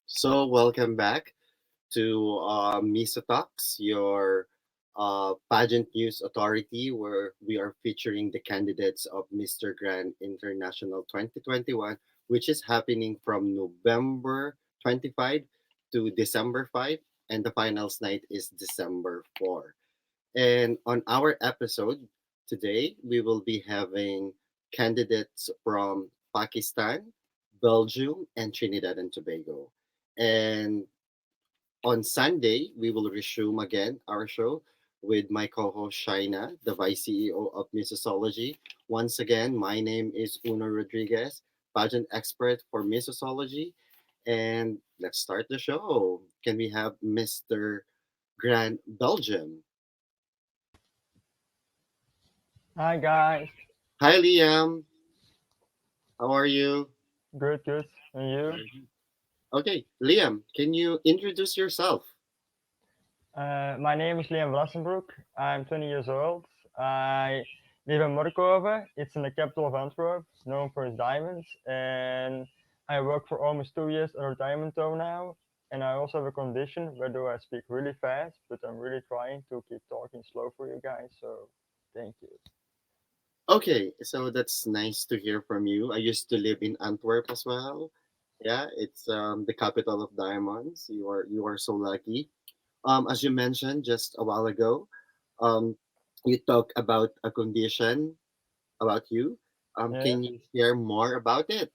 So, welcome back to MISSO Talks, your pageant news authority, where we are featuring the candidates of Mr. Grand International 2021, which is happening from November 25 to December 5, and the finals night is December 4. And on our episode today, we will be having candidates from Pakistan, Belgium, and Trinidad and Tobago. And on Sunday, we will resume again our show with my co-host Shaina, the Vice CEO of Missosology. Once again, my name is Uno Rodriguez, pageant expert for Missosology. And let's start the show. Can we have Mr. Grand Belgium? Hi guys, Hi, Liam. How are you? good, good. And you? Very good. Okay, Liam, can you introduce yourself? My name is Vlassenbrook. I'm 20 years old. I live in 𝗏𝗏𝘀𝑻. It's in the capital of Antwerp, known for its diamonds. And I work for almost 2 years at a diamond toe now. And I also have a condition where do I speak really fast, but I'm really trying to keep talking slow for you guys. So thank you. Okay, so that's nice to hear from you. I used to live in Antwerp as well. Yeah, it's the capital of diamonds. You are so lucky. As you mentioned just a while ago, um, you talk about a condition about you. Yes. Can you share more about it?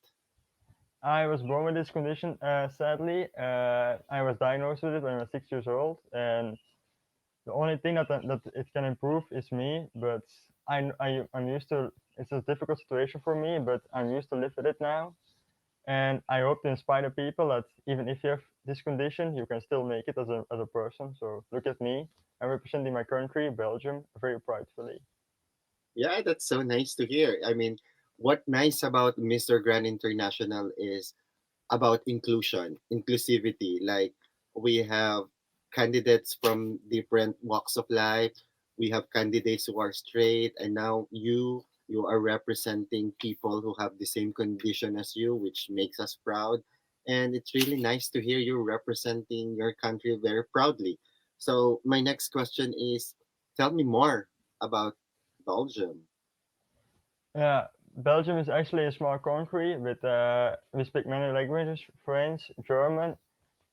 I was born with this condition, sadly. I was diagnosed with it when I was 6 years old. And the only thing that it can improve is me, but I'm used to. It's a difficult situation for me, but I'm used to live with it now, and I hope to inspire people that even if you have this condition, you can still make it as a person. So look at me. I'm representing my country, Belgium, very pridefully. Yeah, that's so nice to hear. I mean, what nice about Mr. Grand International is about inclusivity. Like we have candidates from different walks of life. We have candidates who are straight, and now you are representing people who have the same condition as you, which makes us proud. And it's really nice to hear you representing your country very proudly. So my next question is, tell me more about Belgium. Yeah, Belgium is actually a small country with we speak many languages: French, German,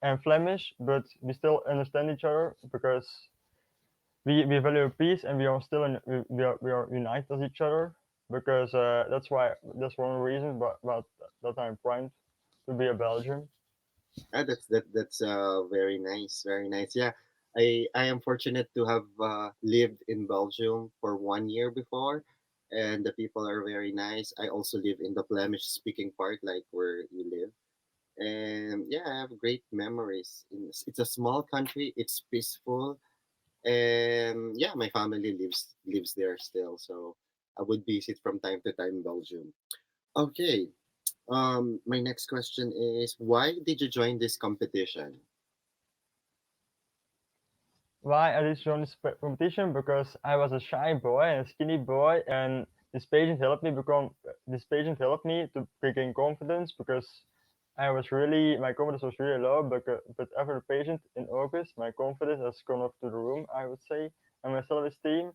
and Flemish, but we still understand each other because we value peace and we are still we are united as each other because that's one reason but that I'm proud to be a Belgian. That's very nice, very nice. Yeah, I am fortunate to have lived in Belgium for 1 year before, and the people are very nice. I also live in the Flemish speaking part, like where you live, and yeah, I have great memories. It's a small country. It's peaceful, and yeah, my family lives there still, so I would visit from time to time Belgium. Okay. My next question is, why did you join this competition? Why I did join this competition? Because I was a shy boy and a skinny boy, and this pageant helped me to gain confidence because my confidence was really low, but after the pageant in August, my confidence has gone up to the room, I would say, and my self-esteem.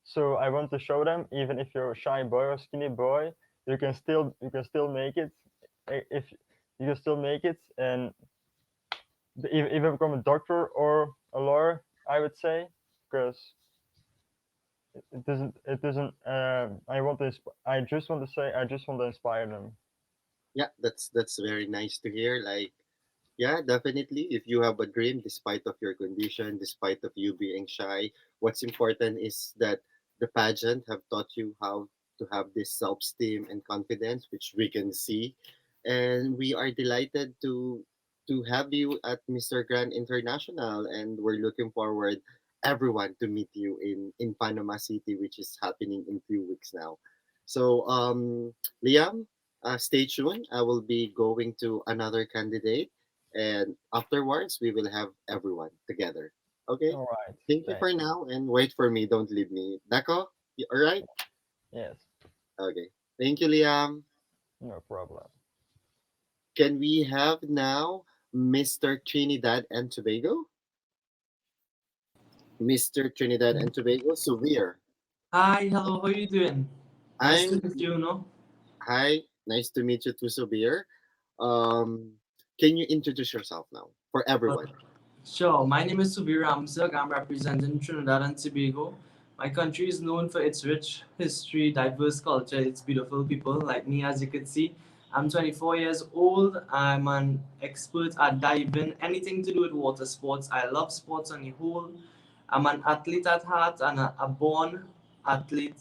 So I want to show them, even if you're a shy boy or skinny boy, you can still make it. If you can still make it, and even become a doctor or a lawyer, I would say, because it doesn't. I just want to inspire them. Yeah, that's very nice to hear. Like, yeah, definitely. If you have a dream, despite of your condition, despite of you being shy, what's important is that the pageant have taught you how to have this self-esteem and confidence, which we can see, and we are delighted to have you at Mr. Grand International, and we're looking forward everyone to meet you in Panama City, which is happening in few weeks now. So, Liam, stay tuned. I will be going to another candidate, and afterwards we will have everyone together. Okay. All right. Thank you Thank for you. now, and wait for me. Don't leave me. Dako, all right? Yes. Okay. Thank you, Liam. No problem. Can we have now? Mr. Trinidad and Tobago. Mr. Trinidad and Tobago, Severe. Hi, hello, how are you doing? Nice to I'm meet you, no? Hi, nice to meet you too, Severe. Um, can you introduce yourself now for Well, everyone? sure, my name is 𝗠𝗶𝘀𝘀𝘀. I'm representing Trinidad and Tobago. My country is known for its rich history, diverse culture, its beautiful people. Like me, as you could see, I'm 24 years old. I'm an expert at diving, anything to do with water sports. I love sports on the whole. I'm an athlete at heart and a born athlete,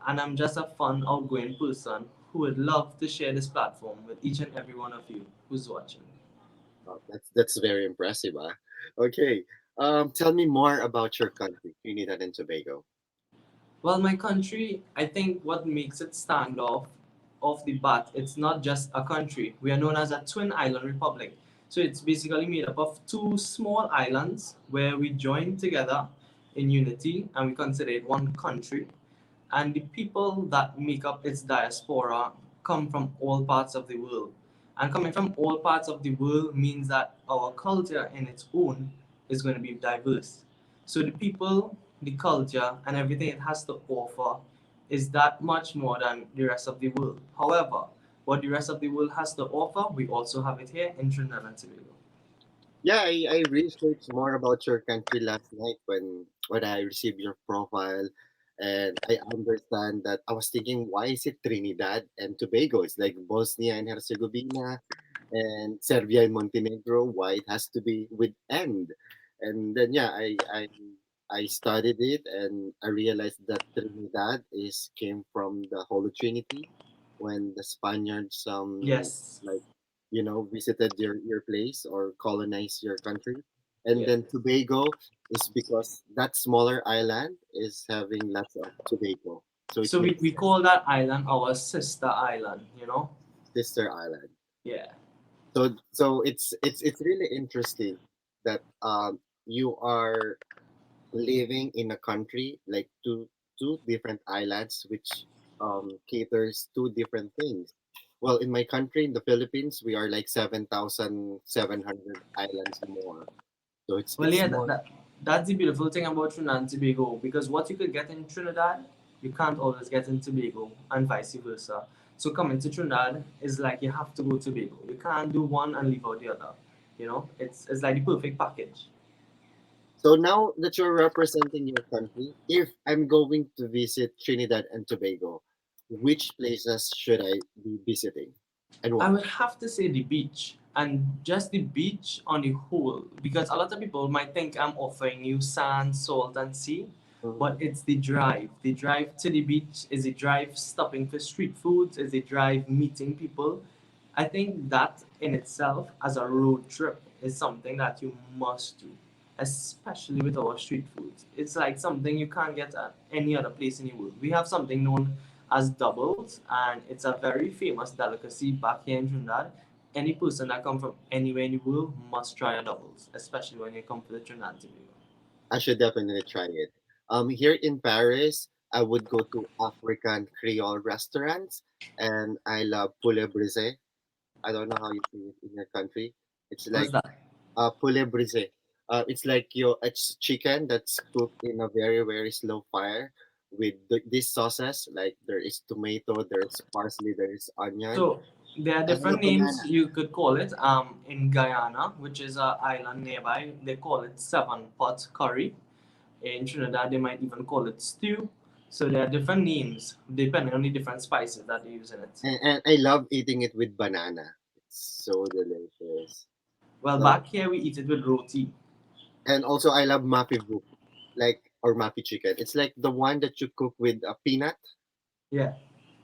and I'm just a fun, outgoing person who would love to share this platform with each and every one of you who's watching. Oh, that's very impressive. Okay. Tell me more about your country, Trinidad and Tobago. Well, my country, I think what makes it stand off the bat, it's not just a country. We are known as a twin island republic. So it's basically made up of two small islands where we join together in unity and we consider it one country. And the people that make up its diaspora come from all parts of the world. And coming from all parts of the world means that our culture in its own is going to be diverse. So the people, the culture, and everything it has to offer is that much more than the rest of the world. However, what the rest of the world has to offer, we also have it here in Trinidad and Tobago. Yeah, I researched more about your country last night when I received your profile, and I understand that I was thinking, why is it Trinidad and Tobago? It's like Bosnia and Herzegovina and Serbia and Montenegro. Why it has to be with "and"? And then yeah, I studied it and I realized that Trinidad is came from the Holy Trinity when the Spaniards Yes. like visited your place or colonized your country. And Yeah. then Tobago is because that smaller island is having lots of Tobago, so it So we, makes we sense. call that island our sister island. Sister island. Yeah. So it's really interesting that you are living in a country like two different islands which caters two different things. Well, in my country, in the Philippines, we are like 7,700 islands more. So Well, it's yeah, more. that's the beautiful thing about Trinidad and Tobago because what you could get in Trinidad, you can't always get in Tobago, and vice versa. So coming to Trinidad is like you have to go to Tobago. You can't do one and leave out the other. It's like the perfect package. So now that you're representing your country, if I'm going to visit Trinidad and Tobago, which places should I be visiting and I why? would have to say the beach and just the beach on the whole because a lot of people might think I'm offering you sand, salt, and sea, but Mhm. it's the drive. The drive to the beach is a drive stopping for street foods, is a drive meeting people. I think that in itself, as a road trip, is something that you must do, especially with our street foods. It's like something you can't get at any other place in the world. We have something known as doubles, and it's a very famous delicacy back here in Trinidad. Any person that comes from anywhere in the world must try a doubles, especially when you come to the Trinidad and Tobago. I should definitely try it. Here in Paris, I would go to African Creole restaurants, and I love poulet brisé. I don't know how you say it in your country. It's What's like that? poulet brisé. It's like it's chicken that's cooked in a very very slow fire with these sauces. Like there is tomato, there's parsley, there's onion, So there are and I different love names banana. you could call it. In Guyana, which is an island nearby, they call it seven pot curry. In Trinidad, they might even call it stew. So there are different names depending on the different spices that they use in it. And I love eating it with banana. It's so delicious. Well, So back here we eat it with roti. and also I love mapi book, like or mapi chicken. It's like the one that you cook with a peanut. Yeah.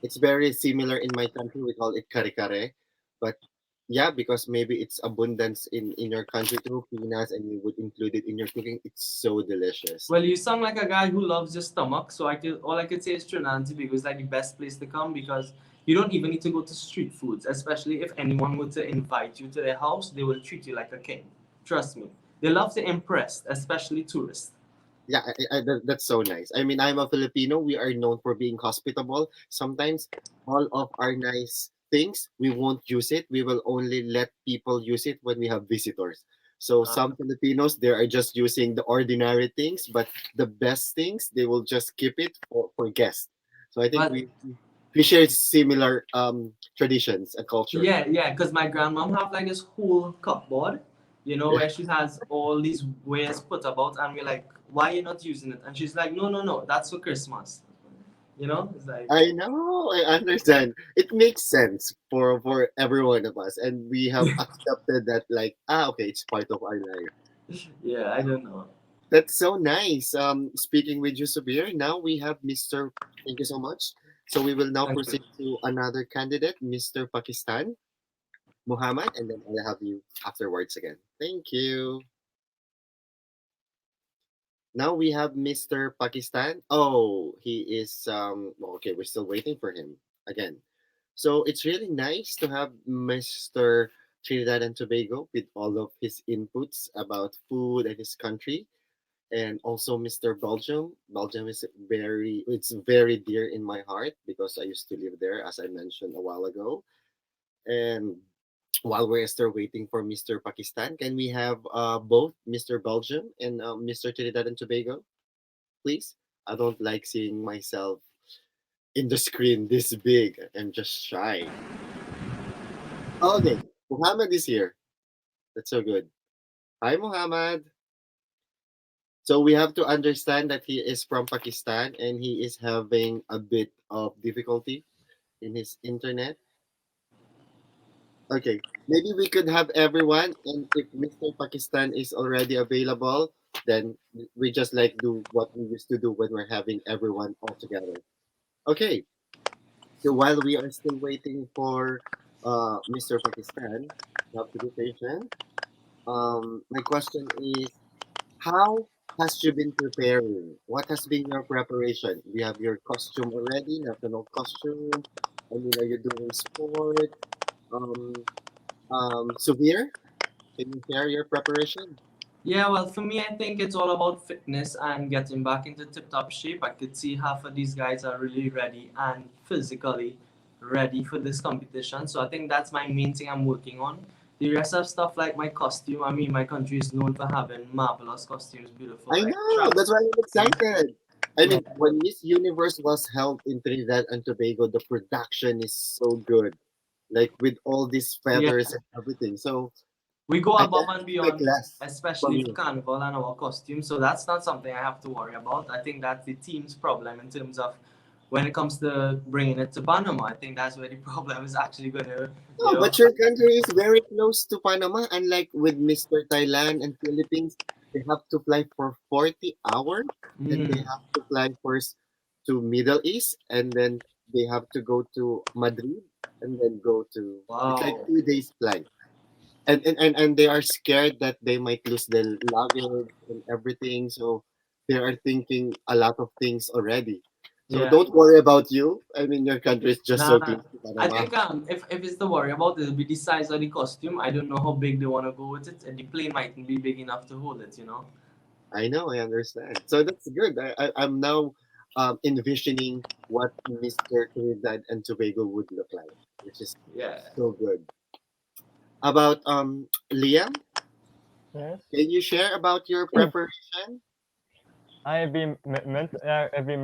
It's very similar in my country. We call it kare kare, but yeah, because maybe it's abundance in your country too, peanuts, and you would include it in your cooking. It's so delicious. Well, you sound like a guy who loves your stomach, so all I could say is Trinidad and Tobago is like the best place to come because you don't even need to go to street foods. Especially if anyone were to invite you to their house, they will treat you like a king. Trust me, they love to impress, especially tourists. Yeah, that's so nice. I mean, I'm a Filipino. We are known for being hospitable. Sometimes all of our nice things, we won't use it. We will only let people use it when we have visitors. So Uh, some Filipinos, they are just using the ordinary things, but the best things, they will just keep it for guests. So I think but we share similar traditions and culture. yeah, yeah, because my grandmom have like this whole cupboard, Yeah. where she has all these wares put about, and we're like, why are you not using it? And she's like, no, no, no, that's for Christmas. It's like, I know, I understand. It makes sense for every one of us, and we have accepted that. Like, okay, it's part of our life. yeah, I don't know. That's so nice. Speaking with you, Subir. Now we have Mr. Thank you so much. So we will now Thank you. proceed to another candidate, Mr. Pakistan, Muhammad, and then I'll have you afterwards again. Thank you. Now we have Mr. Pakistan. Oh, he is well, okay, we're still waiting for him again. So it's really nice to have Mr. Trinidad and Tobago with all of his inputs about food and his country, and also Mr. Belgium. Belgium is very dear in my heart because I used to live there, as I mentioned a while ago. And while we're still waiting for Mr. Pakistan, can we have both Mr. Belgium and Mr. Trinidad and Tobago, please? I don't like seeing myself in the screen this big. I'm just shy. Okay, Muhammad is here. That's so good. Hi, Muhammad. So we have to understand that he is from Pakistan and he is having a bit of difficulty in his internet. Okay, maybe we could have everyone, and if Mr. Pakistan is already available, then we just like do what we used to do when we're having everyone all together. Okay, so while we are still waiting for Mr. Pakistan, you have to be patient. My question is, how has you been preparing? What has been your preparation? Do you have your costume already, national costume? I mean, are you doing sport? Um, Severe, can you share your preparation? Yeah, well, for me, I think it's all about fitness and getting back into tip-top shape. I could see half of these guys are really ready and physically ready for this competition. So I think that's my main thing I'm working on. The rest of stuff like my costume, I mean, my country is known for having marvelous costumes, beautiful, I like know, travel. that's why I'm excited. I Yeah, mean, when Miss Universe was held in Trinidad and Tobago, the production is so good, like with all these yeah. feathers and everything. So We go I can above and expect beyond, less from especially for you. carnival and our costumes. So that's not something I have to worry about. I think that's the team's problem in terms of when it comes to bringing it to Panama. I think that's where the problem is actually going to, you No, know. but your country is very close to Panama, unlike with Mr. Thailand and Philippines. They have to fly for 40 hours, then they Mm, have to fly first to Middle East, and then they have to go to Madrid, and then go to, it's like wow. 2 days flight. And they are scared that they might lose their luggage and everything, so they are thinking a lot of things already. So Yeah. don't worry about you. I mean, your country is just Nah, so nah. close to I Panama. think if it's the worry about, it'll be the size of the costume. I don't know how big they want to go with it, and the plane mightn't be big enough to hold it. I know, I understand. So that's good. I'm now envisioning what Mr. Trinidad and Tobago would look like, which is Yeah. so good. About Liam, Yes. can you share about your preparation? I've been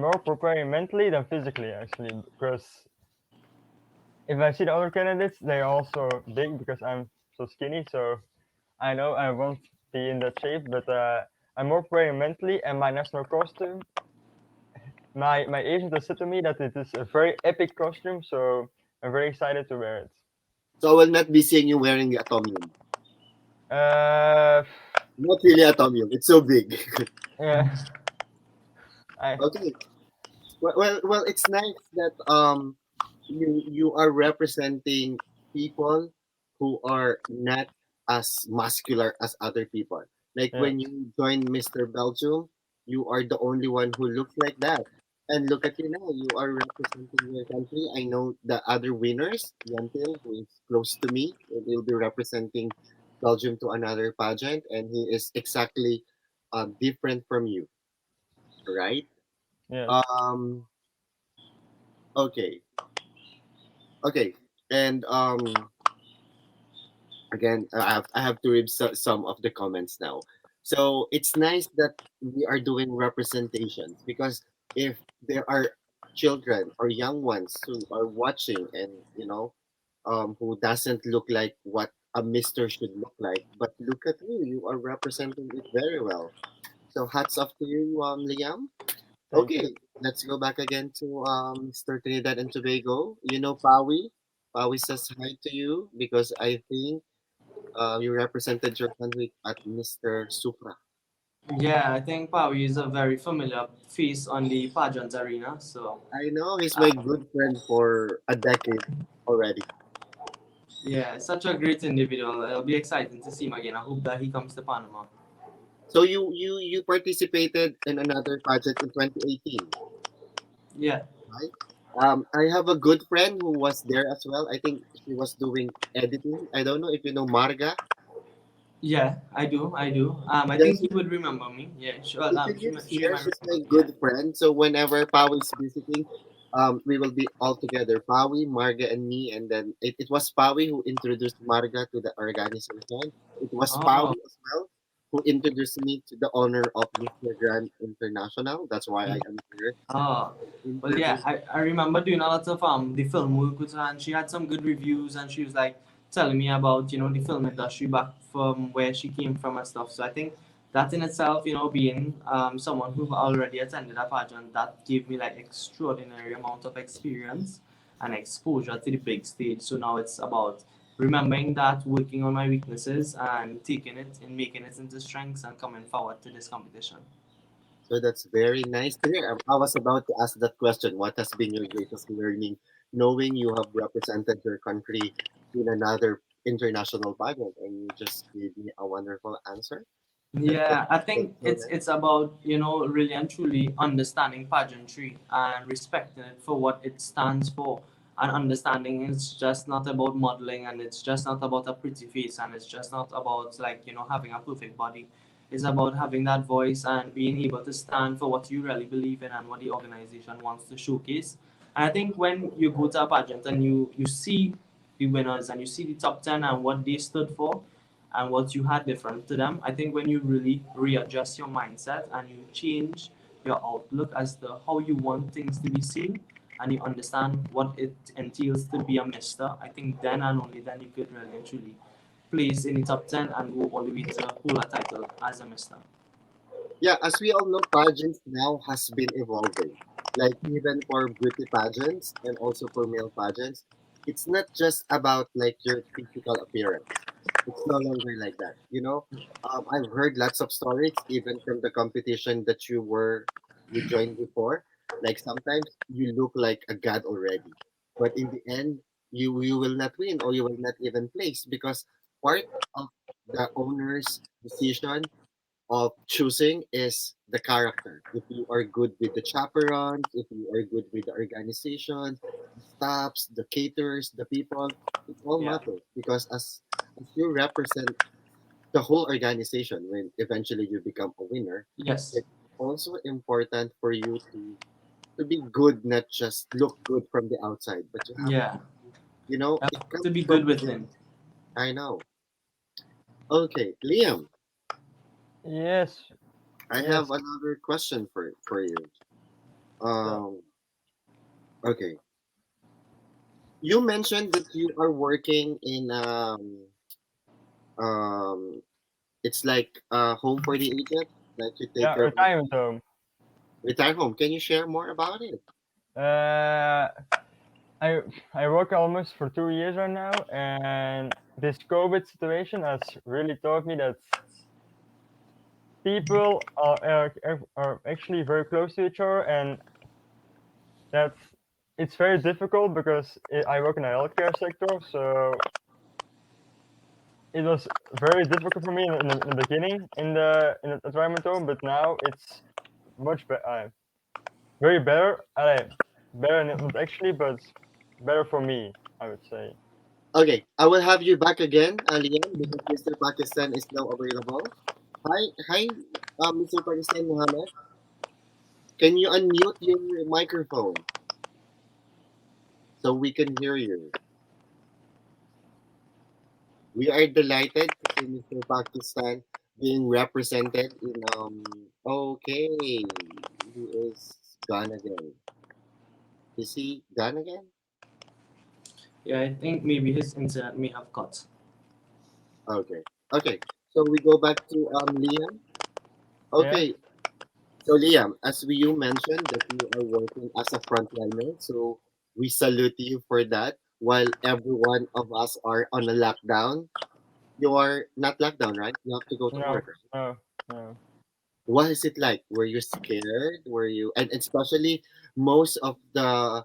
more preparing mentally than physically actually, because if I see the other candidates, they're also big because I'm so skinny. So I know I won't be in that shape, but I'm more preparing mentally. And my national costume, my agent has said to me that it is a very epic costume, so I'm very excited to wear it. So I will not be seeing you wearing the atomium. Uh, Not really atomium. It's so big. yeah, I Okay. Well, it's nice that you are representing people who are not as muscular as other people. Like yeah, when you join Mr. Belgium, you are the only one who looks like that. And look at you now, you are representing your country. I know the other winners, Yantil, who is close to me, will be representing Belgium to another pageant, and he is exactly different from you, right? yes. Um, okay. Okay. And again, I have to read some of the comments now. So it's nice that we are doing representations, because if there are children or young ones who are watching, and who doesn't look like what a mister should look like, but look at you are representing it very well. So hats off to you, Liam. Thank you. Okay, let's go back again to Mr. Trinidad and Tobago. You know Pawi? Pawi says hi to you because I think you represented your country at Mr. Supra. Yeah, I think Pawi is a very familiar face on the pageant arena. So, I know he's my um, good friend for a decade already. yeah, such a great individual. It'll be exciting to see him again. I hope that he comes to Panama. So you participated in another project in 2018, Yeah, right? I have a good friend who was there as well. I think she was doing editing. I don't know if you know Marga. yeah, I do, I do. I Yes, think he would remember me. Yeah, sure. if she lives She here, might she's my remember. Yeah. good friend. So whenever Pao is visiting, we will be all together. Pawi, Marga, and me. And then it was Pawi who introduced Marga to the organization. It was Oh, Pawi as well who introduced me to the owner of Mr. Grand International. That's why I am here. oh. Well, yeah, Introduced. I remember doing a lot of the film work with her, and she had some good reviews, and she was like telling me about the film industry back from where she came from and stuff. So I think that in itself, being someone who already attended a pageant, that gave me like extraordinary amount of experience and exposure to the big stage. So now it's about remembering that, working on my weaknesses, and taking it and making it into strengths and coming forward to this competition. So that's very nice to hear. I was about to ask that question. What has been your greatest learning, knowing you have represented your country in another international pageant, and you just gave me a wonderful answer. Yeah, I That's think so it's nice. it's about really and truly understanding pageantry and respecting it for what it stands for, and understanding it's just not about modeling, and it's just not about a pretty face, and it's just not about like having a perfect body. It's about having that voice and being able to stand for what you really believe in and what the organization wants to showcase. And I think when you go to a pageant and you see the winners and you see the top 10 and what they stood for and what you had different to them. I think when you really readjust your mindset and you change your outlook as to how you want things to be seen, and you understand what it entails to be a mister, I think then and only then you could really and truly place in the top 10 and go all the way to hold a title as a mister. Yeah, as we all know, pageants now has been evolving. Like even for beauty pageants and also for male pageants, it's not just about like your physical appearance. It's no longer like that. I've heard lots of stories, even from the competition that you joined before. Like sometimes you look like a god already, but in the end, you will not win, or you will not even place, because part of the owner's decision of choosing is the character. If you are good with the chaperones, if you are good with the organizations, the staffs, the caterers, the people, it all Yeah. matters, because as you represent the whole organization when eventually you become a winner, Yes. it's also important for you to be good, not just look good from the outside, but you have Yeah. it To comes be from good within. within. I know. Okay, Liam, Yes, I have yes. another question for you. So, Um, okay. You mentioned that you are working in um it's like a home for the aged, like you take yeah, care of retirement home. retire home. Can you share more about it? Uh, I I work almost for 2 years right now, and this COVID situation has really taught me that people are actually very close to each other, and that's it's very difficult because I work in the healthcare sector, so it was very difficult for me in the beginning in the environment home, but now it's much better, very better. Better not actually, but better for me, I would say. Okay, I will have you back again, Liam, because Mr. Pakistan is now available. Hi, Mr. Pakistan Mohammed. Can you unmute your microphone so we can hear you? We are delighted to see Mr. Pakistan being represented in okay, he is gone again. Is he gone again? Yeah, I think maybe his internet may have cut. Okay. Okay. So we go back to Liam. Yeah. Okay. So Liam, as you mentioned that you are working as a frontliner, so we salute you for that. While every one of us are on a lockdown, you are not locked down, right? You have to go to No. work. Right? No. No. What is it like? Were you scared? Were you, and especially most of the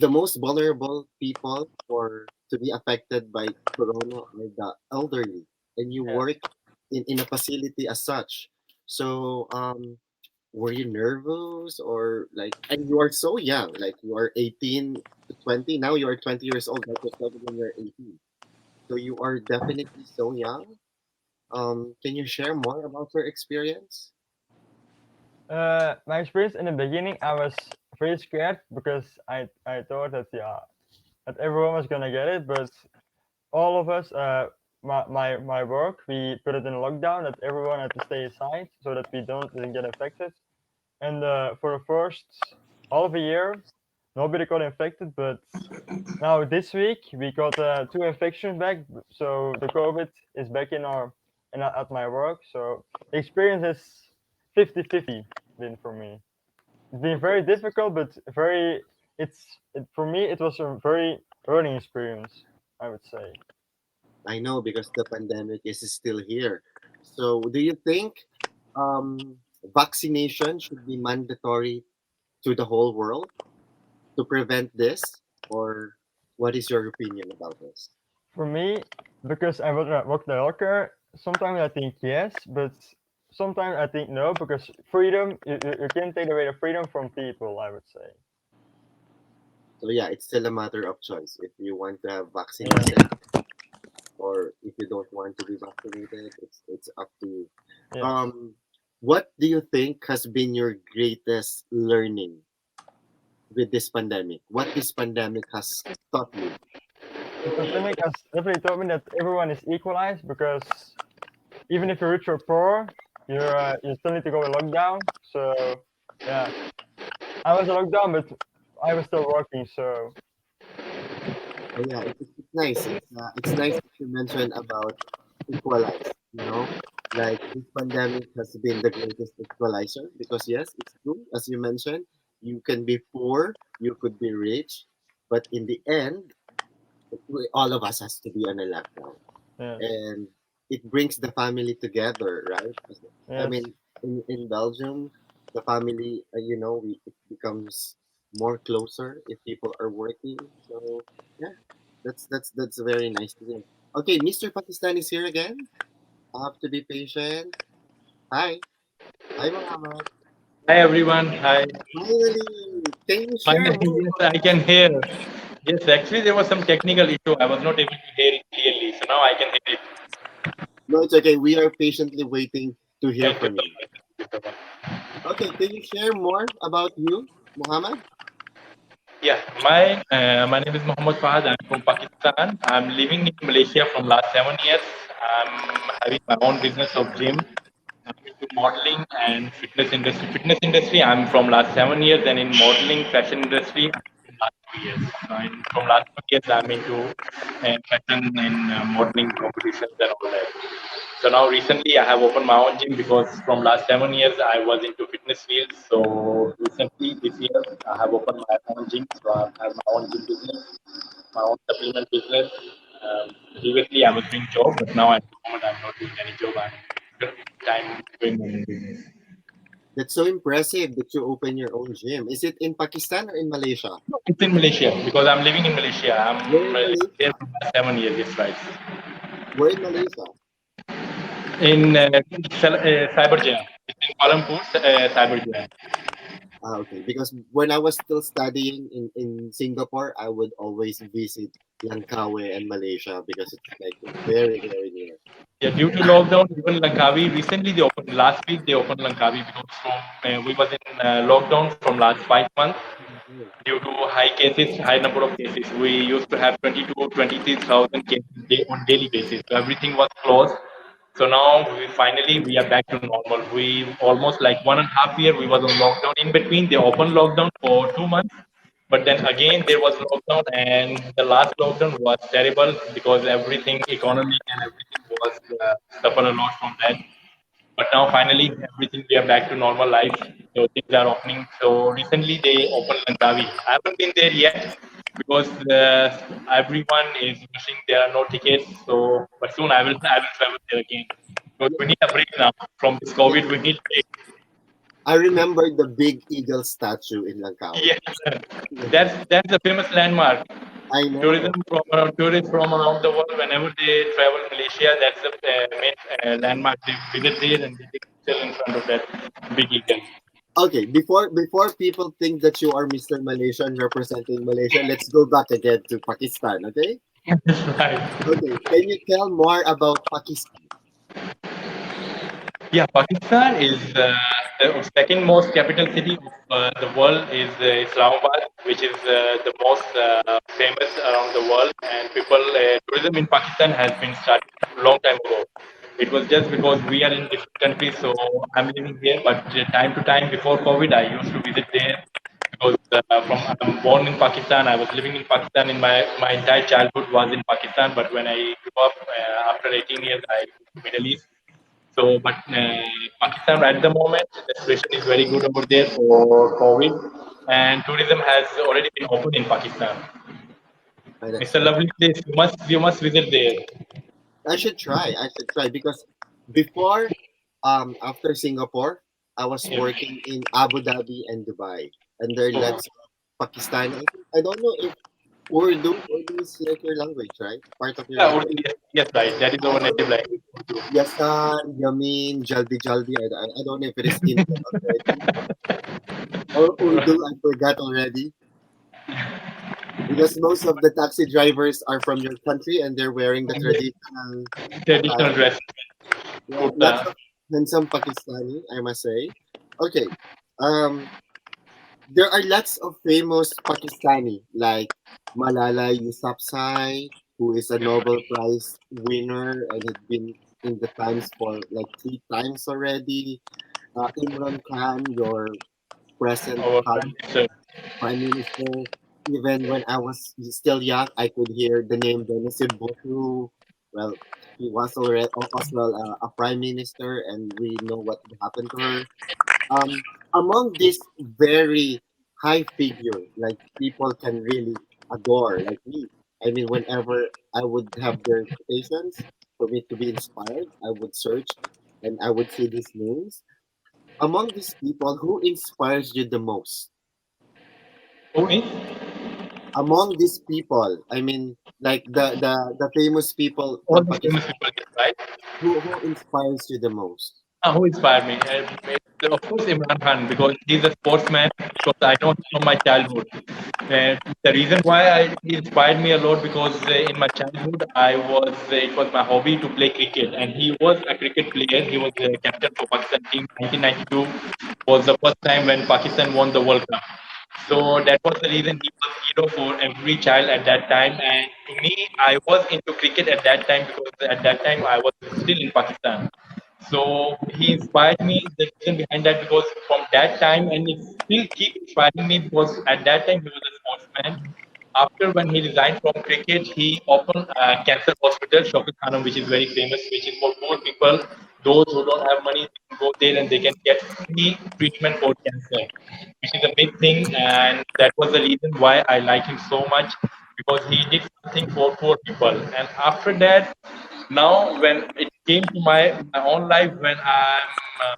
most vulnerable people for to be affected by corona are the elderly, and you Yes. work in a facility as such. So were you nervous or like, and you are so young, like you are 18 to 20, now you are 20 years old, like you started when you're 18, so you are definitely so young. Can you share more about your experience? My experience in the beginning, I was very scared because I thought that that everyone was gonna get it, but all of us, my work, we put it in lockdown that everyone had to stay inside so that we didn't get infected. And for the first half a year, nobody got infected, but now this week we got two infections back, so the COVID is back at my work. So the experience is 50-50 been for me. It's been very Okay, difficult, but for me it was a very learning experience, I would say. I know because the pandemic is still here. So do you think vaccination should be mandatory to the whole world to prevent this, or what is your opinion about this? For me, because I work the healthcare, sometimes I think yes, but sometimes I think no, because freedom, you can't take away the freedom from people, I would say. So yeah, it's still a matter of choice if you want to have Yeah, vaccinated or if you don't want to be vaccinated. It's up to you. yes. Um, what do you think has been your greatest learning with this pandemic? What this pandemic has taught you? The pandemic has definitely taught me that everyone is equalized because even if you're rich or poor, you still need to go in lockdown. So yeah, I was in lockdown, but I was still working. So Oh yeah, it's nice. It's nice that you mentioned about equalize. You know, like this pandemic has been the greatest equalizer because yes, it's true as you mentioned. You can be poor, you could be rich, but in the end, all of us has to be on a lockdown, yes, and it brings the family together, right? I yes, mean, in Belgium, the family, it becomes more closer if people are working. So yeah, that's very nice to hear. Okay, Mr. Pakistan is here again. I have to be patient. Hi, hi, Muhammad. Hi everyone. Hi. Finally, can you share Finally, more yes, about I can you? hear. Yes, actually there was some technical issue. I was not able to hear it clearly. So now I can hear it. No, it's okay. We are patiently waiting to hear Thank you from so you. much. Thank you so much. Okay, can you share more about you, Muhammad? Yeah, my name is Mohammed Fahad. I'm from Pakistan. I'm living in Malaysia from last 7 years. I'm having my own business of gym. I'm into modeling and fitness industry. Fitness industry, I'm from last 7 years, and in modeling, fashion industry, from last 2 years. So from last 2 years, I'm into fashion and modeling competitions and all that. So now recently, I have opened my own gym because from last 7 years, I was into fitness field. So recently, this year, I have opened my own gym. So I have my own gym business, my own supplement business. Previously, I was doing job, but now at the moment, I'm not doing any job. I'm time doing my own business. That's so impressive that you open your own gym. Is it in Pakistan or in Malaysia? It's in Malaysia because I'm living in Malaysia. Where I'm in here Malaysia? for 7 years. Yes, right. Where in Malaysia? In Cyberjaya. It's in Kuala Lumpur, Cyberjaya. Okay. Because when I was still studying in Singapore, I would always visit Langkawi and Malaysia because it's like very, very near. Yeah, due to lockdown, even Langkawi recently they opened. Last week they opened Langkawi because from we was in lockdown from last 5 months. due to high number of cases. We used to have 22, 23,000 cases on daily basis. So everything was closed. So now we are back to normal. We almost like 1.5 year we was on lockdown. In between, they opened lockdown for 2 months, but then again there was lockdown, and the last lockdown was terrible because everything, economy and everything was suffer a lot from that. But now finally everything we are back to normal life. So things are opening. So recently they opened Langkawi. I haven't been there yet because everyone is rushing. There are no tickets. So but soon I will travel there again. Because we need a break now from this Yeah, COVID. We need a break. I remember the big eagle statue in Langkawi. Yeah, Yeah, that's a famous landmark. I know. Tourists from around the world, whenever they travel Malaysia, that's the main landmark. They visit there and they take picture in front of that big eagle. Okay, before people think that you are Mr. Malaysia and representing Malaysia, let's go back again to Pakistan. Okay. Right. Okay. Can you tell more about Pakistan? Yeah, Pakistan is the second most capital city of the world is Islamabad, which is the most famous around the world. And tourism in Pakistan has been started a long time ago. It was just because we are in different countries, so I'm living here. But time to time before COVID, I used to visit there because I'm born in Pakistan. I was living in Pakistan. In my entire childhood was in Pakistan. But when I grew up after 18 years, I moved to Middle East. So, but Pakistan at the moment, the situation is very good over there for COVID, and tourism has already been opened in Pakistan. It's a That's lovely place. You must visit there. I should try. I should try because before, after Singapore, I was Yeah. working in Abu Dhabi and Dubai, and there are Oh, lots of Pakistani. I don't know if Urdu is like your language, right? Part of your yeah, language. Urdu, yes, yes, right. That is I our don't native know if language. it's Urdu. Yasan, Yamin, Jaldi Jaldi. I don't know if it is Indian already or Urdu. I forgot already because most of the taxi drivers are from your country and they're wearing the traditional Traditional attire. dress, Yeah, lots kurta. of handsome Pakistani, I must say. Okay. Um, there are lots of famous Pakistani like Malala Yousafzai, who is a Nobel Prize winner and had been in the Times for like 3 times already. Imran Khan, your present Our current prime minister. prime minister. Even when I was still young, I could hear the name Benazir Bhutto. Well, he was already as well a prime minister, and we know what happened to her. Um, among this very high figure, like people can really adore, like me. I mean, whenever I would have their quotations for me to be inspired, I would search and I would see these names. Among these people, who inspires you the most? Who is? Among these people, I mean, like the famous people All from the famous Pakistan, people, yes, right? who inspires you the most? Who inspired me? Of course, Imran Khan, because he's a sportsman. Because I know him from my childhood. The reason why he inspired me a lot because in my childhood it was my hobby to play cricket, and he was a cricket player. He was the captain for Pakistan team. 1992 was the first time when Pakistan won the World Cup. So that was the reason he was hero for every child at that time. And to me, I was into cricket at that time because at that time I was still in Pakistan. So he inspired me. The reason behind that because from that time, and it still keep inspiring me because at that time he was a sportsman. After when he resigned from cricket, he opened a cancer hospital, Shaukat Khanum, which is very famous, which is for poor people. Those who don't have money, they can go there and they can get free treatment for cancer, which is a big thing. And that was the reason why I like him so much because he did something for poor people. And after that, now when it came to my own life, when I'm,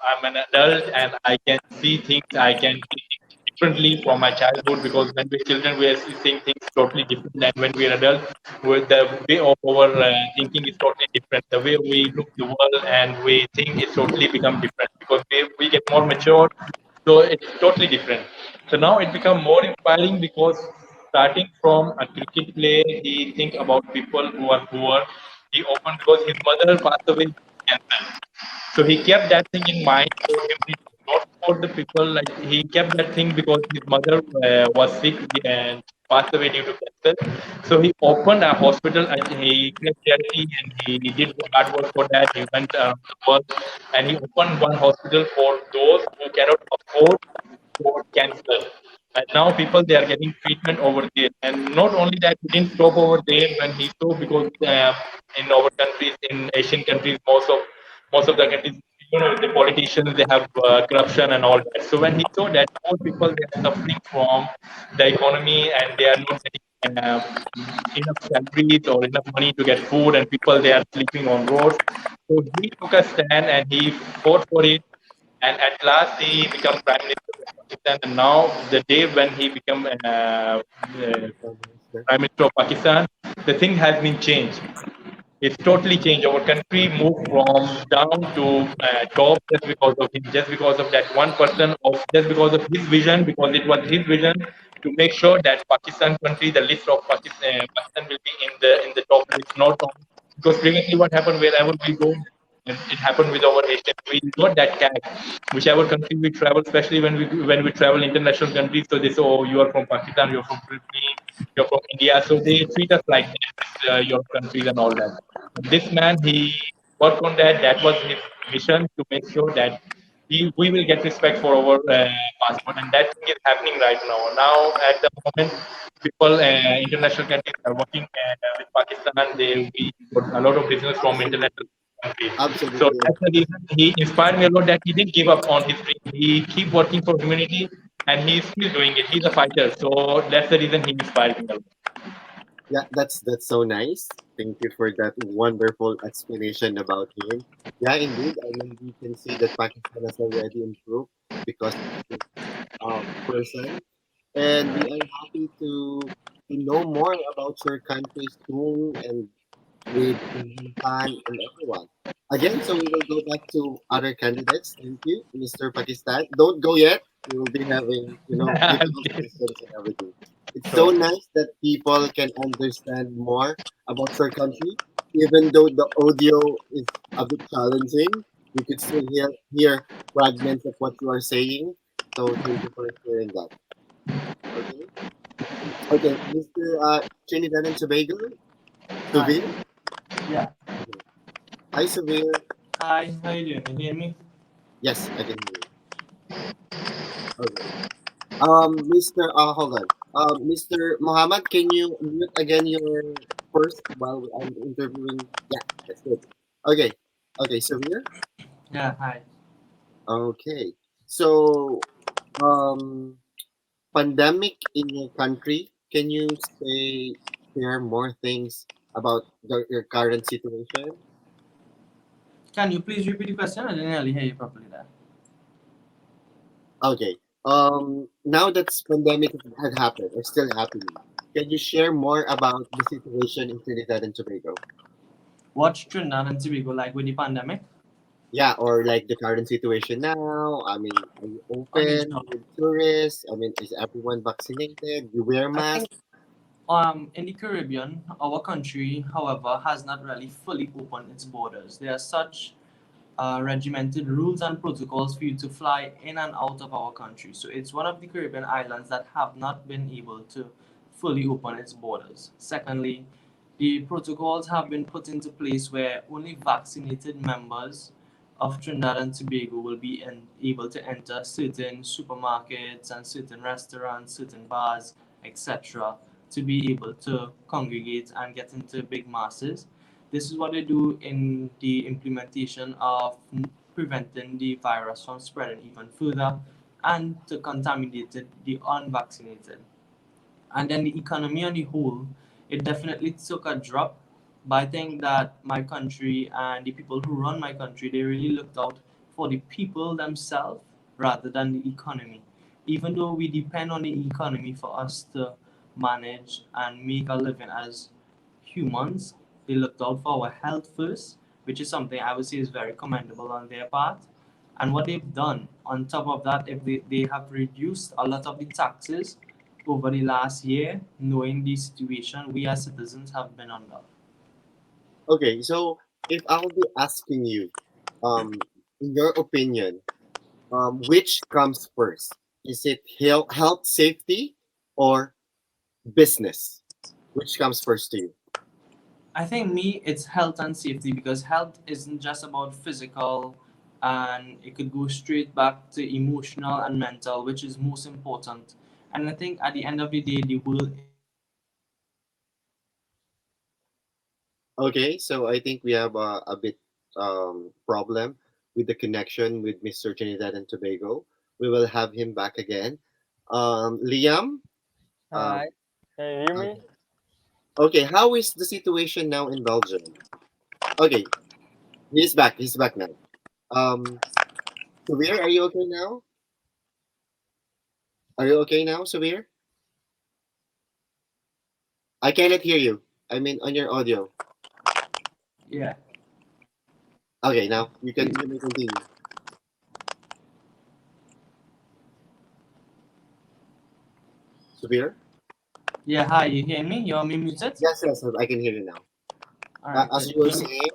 I'm an adult and I can see things, I can see things differently from my childhood because when we're children, we are seeing things totally different than when we're adult. With the way of our thinking is totally different. The way we look the world and we think is totally become different because we get more mature. So it's totally different. So now it become more inspiring because starting from a cricket player, he think about people who are poor. He opened because his mother passed away with cancer. So he kept that thing in mind for him. not for the people. Like he kept that thing because his mother was sick and passed away due to cancer. So he opened a hospital and he kept charity and he did hard work for that. He went the world and he opened one hospital for those who cannot afford for cancer. And now people they are getting treatment over there. And not only that, he didn't stop over there when he saw because in our countries, in Asian countries, most of the countries, the politicians they have corruption and all that. So when he saw that more people they are suffering from the economy and they are not getting enough salaries or enough money to get food, and people they are sleeping on roads. So he took a stand and he fought for it, and at last he became prime minister of Pakistan. And now the day when he became prime minister of Pakistan, the thing has been changed. It's totally changed. Our country moved from down to top just because of him, just because of that one person, of just because of his vision, because it was his vision to make sure that Pakistan country, the list of Pakistan will be in the top list, not on, because previously what happened wherever we go, it happened with our nation. We got that tag, whichever country we travel, especially when we travel international countries. So they say, oh, you are from Pakistan, you're from Philippines, you're from India. So they treat us like that, your countries and all that. This man, he worked on that. That was his mission to make sure that we will get respect for our passport, and that thing is happening right now. Now, at the moment, people, international countries are working with Pakistan. We got a lot of business from international countries. So Absolutely. that's the reason he inspired me a lot. That he didn't give up on his dream. He keep working for humanity, and he's still doing it. He's a fighter. So that's the reason he inspired me a lot. Yeah, that's so nice. Thank you for that wonderful explanation about him. Yeah, indeed. I mean, we can see that Pakistan has already improved because of this person, and we are happy to know more about your country soon and with Khan and everyone. Again, so we will go back to other candidates. Thank you, Mr. Pakistan. Don't go yet. We will be having, detailed questions and everything. It's so So, nice that people can understand more about your country, even though the audio is a bit challenging. We could still hear fragments of what you are saying. So thank you for sharing that. Okay. Okay, Mr. Trinidad and Tobago, Hi. Suvir. Yeah. Hi, Suvir. Hi. How you doing? Can you hear me? Yes, I can hear you. Okay. Mr. Hold on. Mr. Muhammad, can you mute again your first while I'm interviewing? Yeah, that's good. Okay. Okay, Suvir. Yeah. Hi. Okay. So, um, pandemic in your country. Can you share more things about your current situation? Can you please repeat the question? I didn't really hear you properly there. Okay. Now that pandemic had happened or still happening, can you share more about the situation in Trinidad and Tobago? What's Trinidad and Tobago like with the pandemic? Yeah, or like the current situation now. I mean, are you Okay, open so with tourists? I mean, is everyone vaccinated? You wear I think masks? in the Caribbean, our country, however, has not really fully opened its borders. There are such regimented rules and protocols for you to fly in and out of our country. So it's one of the Caribbean islands that have not been able to fully open its borders. Secondly, the protocols have been put into place where only vaccinated members of Trinidad and Tobago will be able to enter certain supermarkets and certain restaurants, certain bars, etc., to be able to congregate and get into big masses. This is what they do in the implementation of preventing the virus from spreading even further and to contaminate the unvaccinated. And then the economy on the whole, it definitely took a drop. But I think that my country and the people who run my country, they really looked out for the people themselves rather than the economy. Even though we depend on the economy for us to manage and make a living as humans, they looked out for our health first, which is something I would say is very commendable on their part. And what they've done on top of that, if they have reduced a lot of the taxes over the last year, knowing the situation we as citizens have been under. Okay, so if I'll be asking you, in your opinion, which comes first? Is it health safety or business? Which comes first to you? I think me, it's health and safety, because health isn't just about physical, and it could go straight back to emotional and mental, which is most important. And I think at the end of the day, the world Okay, so I think we have a bit problem with the connection with Mr. Trinidad and Tobago. We will have him back again. Liam, um, Hi, can you hear me? okay. Okay, how is the situation now in Belgium? Okay, he's back. He's back now. Um, Subir, are you okay now? Are you okay now, Subir? I cannot hear you. I mean, on your audio. yeah. Okay, now you may continue. Subir? Yeah, hi, you hear me? You want me muted? Yes, yes, I can hear you now. Alright, As good. you were saying,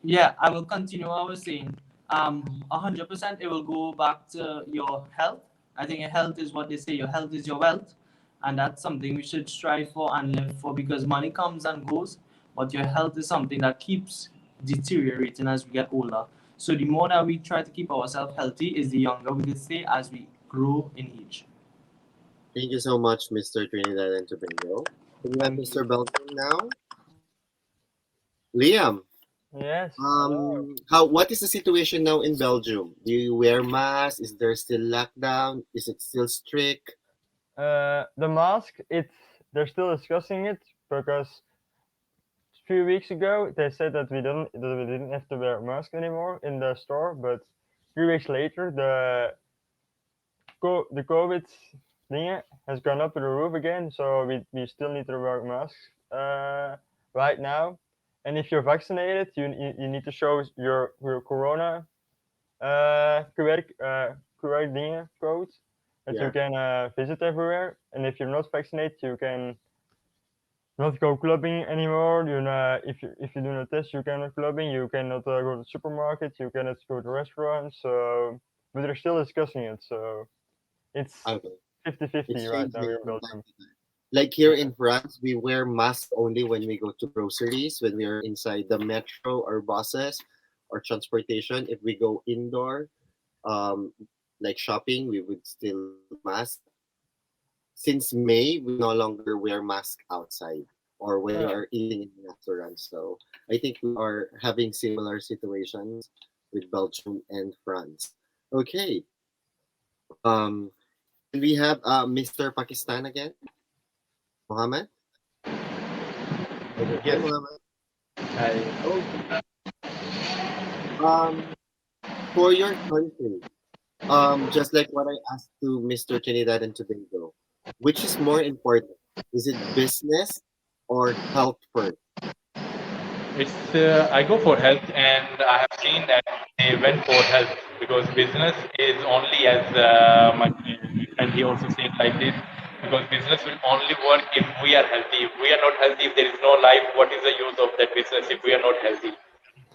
Yeah, I will continue what I was saying. 100% it will go back to your health. I think your health is what they say, your health is your wealth. And that's something we should strive for and live for, because money comes and goes, but your health is something that keeps deteriorating as we get older. So the more that we try to keep ourselves healthy, is the younger we can stay as we grow in age. thank you so much, Mr. Trinidad and Tobago. Can we have Thank Mr. you. Belgium now? Liam, Yes, hello. what is the situation now in Belgium? Do you wear masks? Is there still lockdown? Is it still strict? The mask, they're still discussing it because 3 weeks ago they said that we didn't have to wear a mask anymore in the store, but 3 weeks later the COVID thing has gone up to the roof again, so we still need to wear masks right now. And if you're vaccinated, you need to show your corona correct dingen code that you Yeah. can visit everywhere. And if you're not vaccinated, you can not go clubbing anymore. If you do not test, you cannot clubbing. You cannot go to the supermarket. You cannot go to restaurants. So, but they're still discussing it. So it's Okay. 50-50 It's right now changing here in from time Belgium. to time. Like here Yeah. in France, we wear masks only when we go to groceries, when we are inside the metro or buses or transportation. If we go indoor, um, like shopping, we would still wear masks. Since May, we no longer wear masks outside or when we Oh, are eating in restaurants. So I think we are having similar situations with Belgium and France. Okay. Um, can we have Mr. Pakistan again? Mohammed? Okay, hi Yes. Mohammed. I, Oh, um, for your country, just like what I asked to Mr. Trinidad and Tobago, which is more important? Is it business or health first? it's I go for health, and I have seen that they went for health because business is only as my friend he also said like this, because business will only work if we are healthy. If we are not healthy, if there is no life, what is the use of that business if we are not healthy?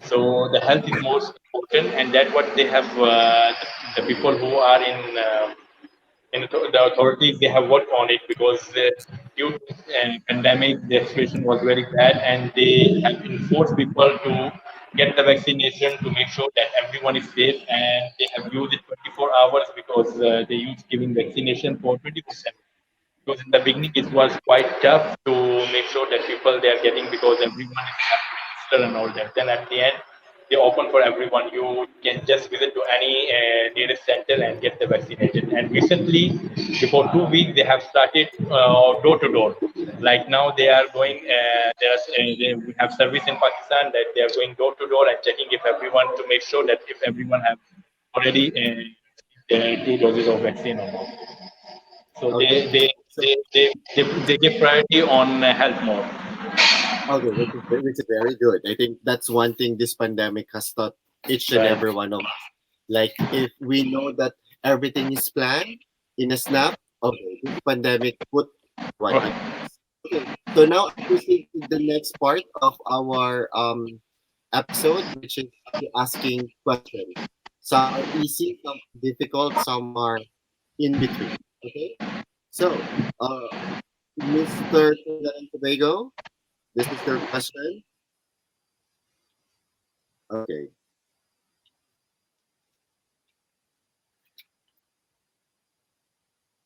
So the health is most important, and that what they have the people who are in the authorities, they have worked on it, because due to pandemic the situation was very bad, and they have enforced people to get the vaccination to make sure that everyone is safe, and they have used it 24 hours, because they use giving vaccination for 20%, because in the beginning it was quite tough to make sure that people they are getting, because everyone is have to register and all that. Then at the end, they open for everyone. You can just visit to any nearest center and get the vaccination. And recently, before 2 weeks, they have started door to door. Like now, they are going. We have service in Pakistan that they are going door to door and checking if everyone, to make sure that if everyone have already 2 doses of vaccine or not. So Okay. So they give priority on health more. okay, which is very good. I think that's one thing this pandemic has taught each and Right. every one of us. Like if we know that everything is planned in a snap, okay, this pandemic put one on us. Okay, so now I proceed to the next part of our episode, which is asking questions. Some are easy, some are difficult, some are in between. Okay, so Mr. Trinidad and Tobago, this is your question. Okay.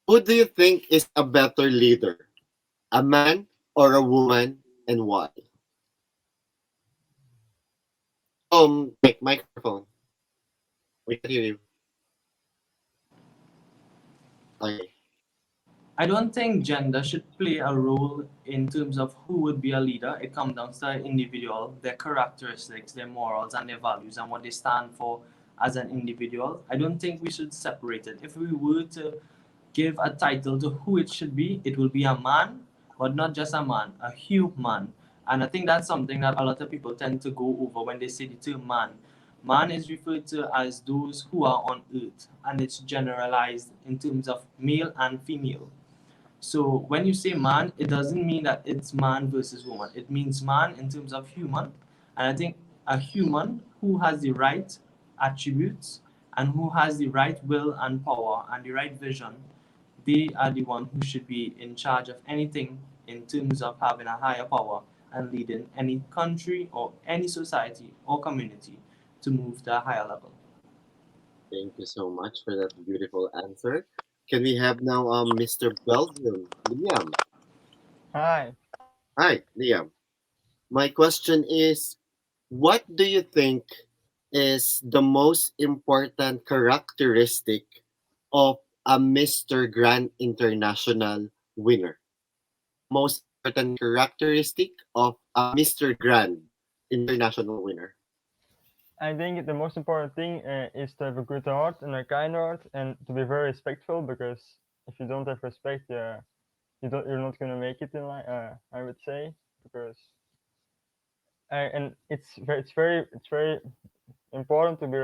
Who do you think is a better leader? A man or a woman, and why? Microphone. We can hear you. Okay. I don't think gender should play a role in terms of who would be a leader. It comes down to the individual, their characteristics, their morals, and their values, and what they stand for as an individual. I don't think we should separate it. If we were to give a title to who it should be, it will be a man, but not just a man, a human. And I think that's something that a lot of people tend to go over when they say the term man. Man is referred to as those who are on earth, and it's generalized in terms of male and female. So when you say man, it doesn't mean that it's man versus woman. It means man in terms of human. And I think a human who has the right attributes and who has the right will and power and the right vision, they are the one who should be in charge of anything in terms of having a higher power and leading any country or any society or community to move to a higher level. Thank you so much for that beautiful answer. Can we have now Mr. Belgium, Liam? Hi. Hi, Liam. My question is, what do you think is the most important characteristic of a Mr. Grand International winner? Most important characteristic of a Mr. Grand International winner? I think the most important thing is to have a good heart and a kind heart, and to be very respectful. Because if you don't have respect, you're not gonna make it in life. I would say, because and it's very important to be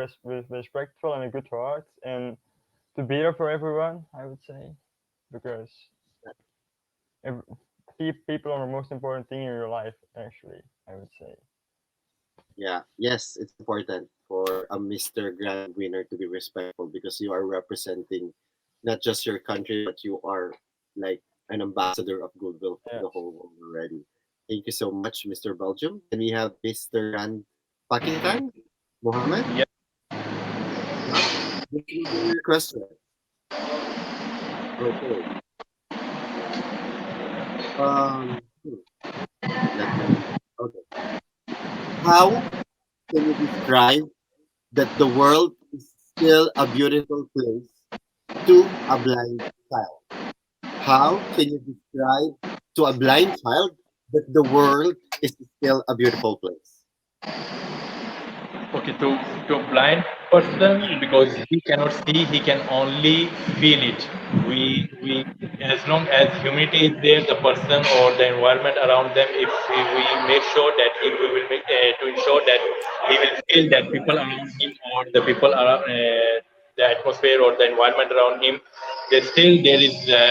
respectful and a good heart, and to be there for everyone. I would say, because ev- people are the most important thing in your life. Actually, I would say. Yeah, yes, it's important for a Mr. Grand winner to be respectful because you are representing not just your country, but you are like an ambassador of goodwill for Yes. the whole world already. Thank you so much, Mr. Belgium. Can we have Mr. Grand Pakistan, Mohammed? Yeah. This is your question. Okay. Let me. Okay. How can you describe that the world is still a beautiful place to a blind child? How can you describe to a blind child that the world is still a beautiful place? Okay, to a blind person, because he cannot see, he can only feel it. We as long as humanity is there, the person or the environment around them, if we make sure that we will make to ensure that he will feel that people around him or the people around the atmosphere or the environment around him, there is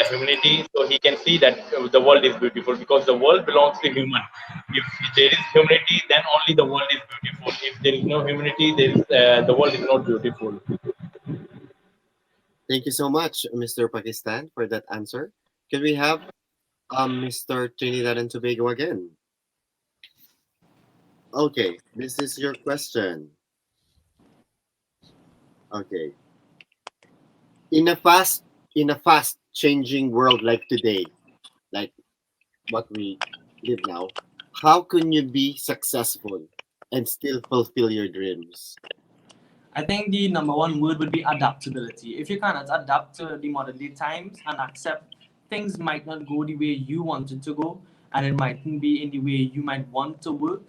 humanity, so he can see that the world is beautiful, because the world belongs to human. If there is humanity, then only the world is beautiful. If there is no humanity, the world is not beautiful. Thank you so much, Mr. Pakistan, for that answer. Can we have Mr. Trinidad and Tobago again? Okay, this is your question. Okay. In a fast changing world like today, like what we live now, how can you be successful and still fulfill your dreams? I think the number one word would be adaptability. If you cannot adapt to the modern day times and accept things might not go the way you want it to go, and it mightn't be in the way you might want to work,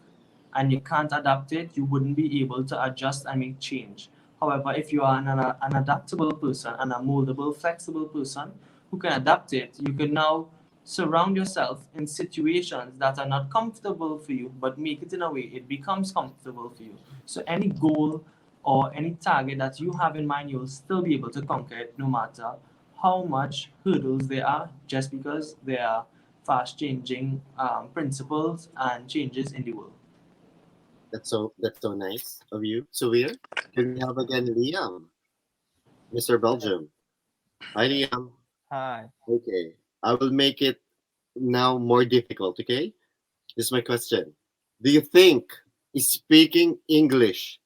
and you can't adapt it, you wouldn't be able to adjust and make change. However, if you are an adaptable person and a moldable, flexible person who can adapt it, you can now surround yourself in situations that are not comfortable for you, but make it in a way it becomes comfortable for you. So any goal or any target that you have in mind, you'll still be able to conquer it no matter how much hurdles there are, just because there are fast changing principles and changes in the world. That's so nice of you, Suvir. Can we have again Liam, Mr. Belgium? Hi, Liam. Hi. Okay, I will make it now more difficult. Okay, this is my question. Do you think speaking English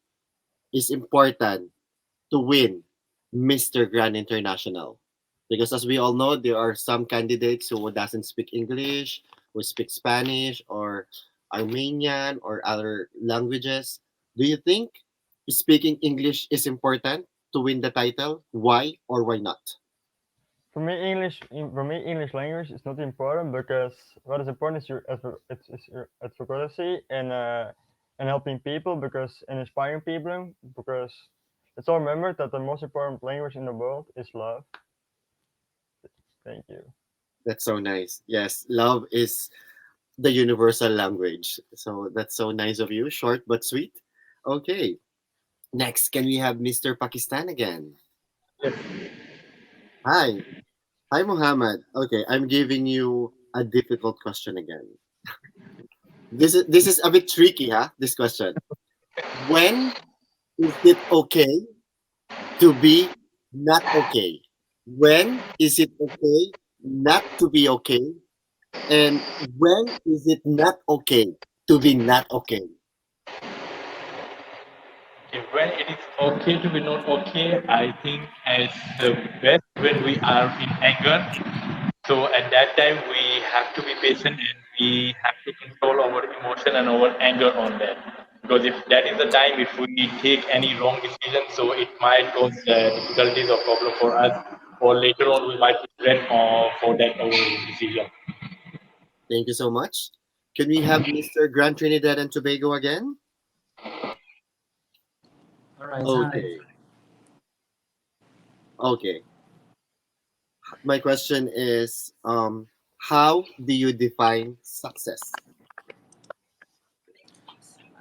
is important to win Mr. Grand International? Because as we all know, there are some candidates who doesn't speak English, who speak Spanish or Armenian or other languages. Do you think speaking English is important to win the title? Why or why not? English language is not important because what is important is your advocacy and helping people because and inspiring people because let's all remember that the most important language in the world is love. Thank you. That's so nice. Yes, love is the universal language. So that's so nice of you. Short but sweet. Okay. Next, can we have Mr. Pakistan again? Yes. Hi. Hi, Muhammad. Okay, I'm giving you a difficult question again. This is a bit tricky, huh? This question. When is it okay to be not okay? When is it okay not to be okay? And when is it not okay to be not okay? When it is okay to be not okay, I think it's the best when we are in anger. So at that time, we have to be patient and we have to control our emotion and our anger on that. Because if that is the time, if we take any wrong decision, so it might cause difficulties or problem for us, or later on we might regret for that our decision. Thank you so much. Can we have Mr. Grand Trinidad and Tobago again? All right, hi. Okay. Okay. My question is, how do you define success?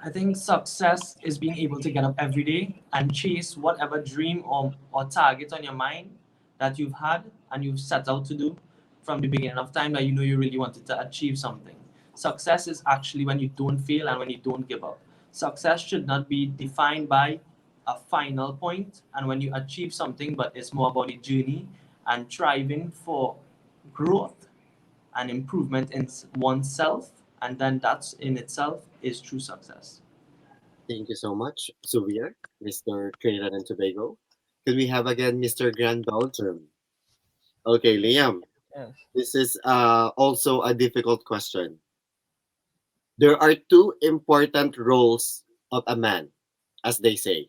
I think success is being able to get up every day and chase whatever dream or target on your mind that you've had and you've set out to do from the beginning of time that you know you really wanted to achieve something. Success is actually when you don't fail and when you don't give up. Success should not be defined by a final point and when you achieve something, but it's more about the journey and striving for growth and improvement in oneself, and then that's in itself is true success. Thank you so much, Suvir, Mr. Trinidad and Tobago. Can we have again Mr. Grand Belgium? Okay, Liam, Yes. this is also a difficult question. There are two important roles of a man, as they say.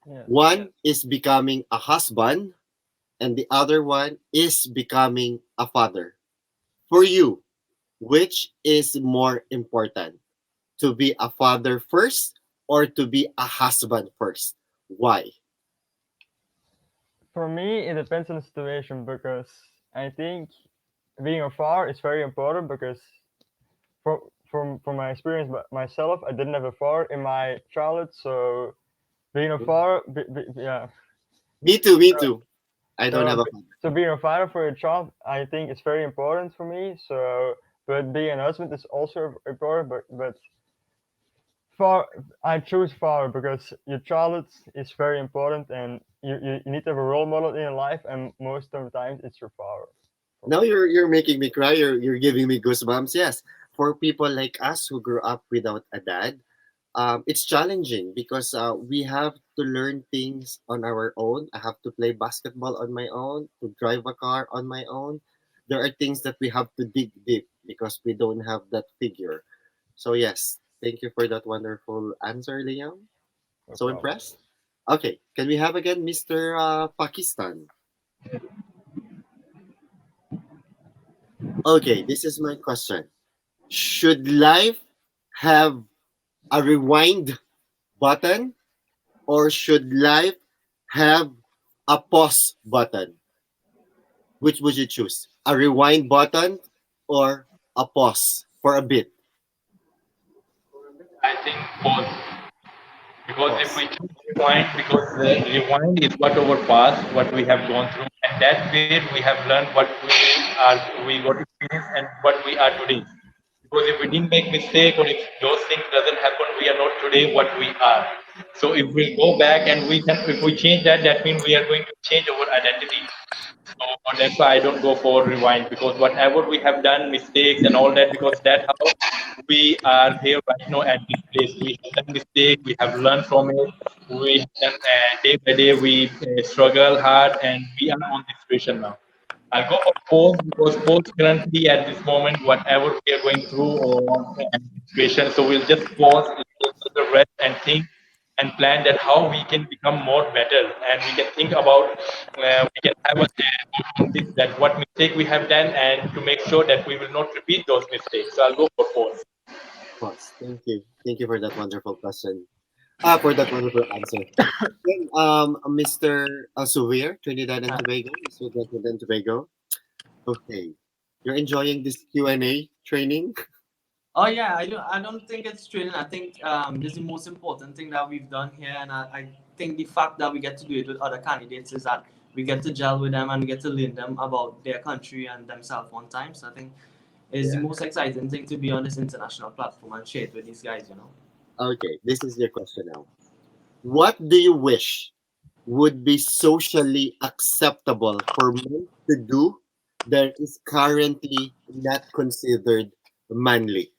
Yes. One is becoming a husband, and the other one is becoming a father. For you, which is more important? To be a father first or to be a husband first? Why? For me, it depends on the situation because I think being a father is very important because from my experience myself, I didn't have a father in my childhood, so being a father, yeah. Me too, me too. I don't have a father. So being a father for a child, I think it's very important for me. So, but being a husband is also important. But for I choose father because your childhood is very important, and you need to have a role model in your life, and most of the times it's your father. Now you're making me cry. You're giving me goosebumps. Yes, for people like us who grew up without a dad, it's challenging because we have to learn things on our own. I have to play basketball on my own, to drive a car on my own. There are things that we have to dig deep because we don't have that figure. So yes, thank you for that wonderful answer, Liam. No So problem. impressed. Okay, can we have again Mr. Pakistan? Okay, this is my question. Should life have a rewind button or should life have a pause button? Which would you choose? A rewind button or a pause for a bit? I think both. Because if Pause. we choose rewind, because the rewind is what our past, what we have gone through, and that way we have learned what we got experience and what we are today. Because if we didn't make mistake or if those things doesn't happen, we are not today what we are. So if we go back and if we change that, that means we are going to change our identity. So that's why I don't go for rewind, because whatever we have done, mistakes and all that, because that's how we are here right now at this place. We have done mistake, we have learned from it. We have done, day by day we struggle hard, and we are on this situation now. I'll go for pause because pause currently at this moment, whatever we are going through or situation. So we'll just pause, take a rest and think and plan that how we can become more better, and we can think about we can have a on this, that what mistake we have done, and to make sure that we will not repeat those mistakes. So I'll go for pause. Pause. Thank you. Thank you for that wonderful question. For that wonderful answer. Then, Mr. Suvir, Trinidad and Tobago, Mr. Trinidad and Tobago. Okay, you're enjoying this Q&A training? Oh yeah, I don't think it's training. I think this is the most important thing that we've done here, and I think the fact that we get to do it with other candidates is that we get to gel with them and we get to learn them about their country and themselves one time. So I think it's the Yeah. most exciting thing to be on this international platform and share it with these guys. Okay, this is your question now. What do you wish would be socially acceptable for men to do that is currently not considered manly?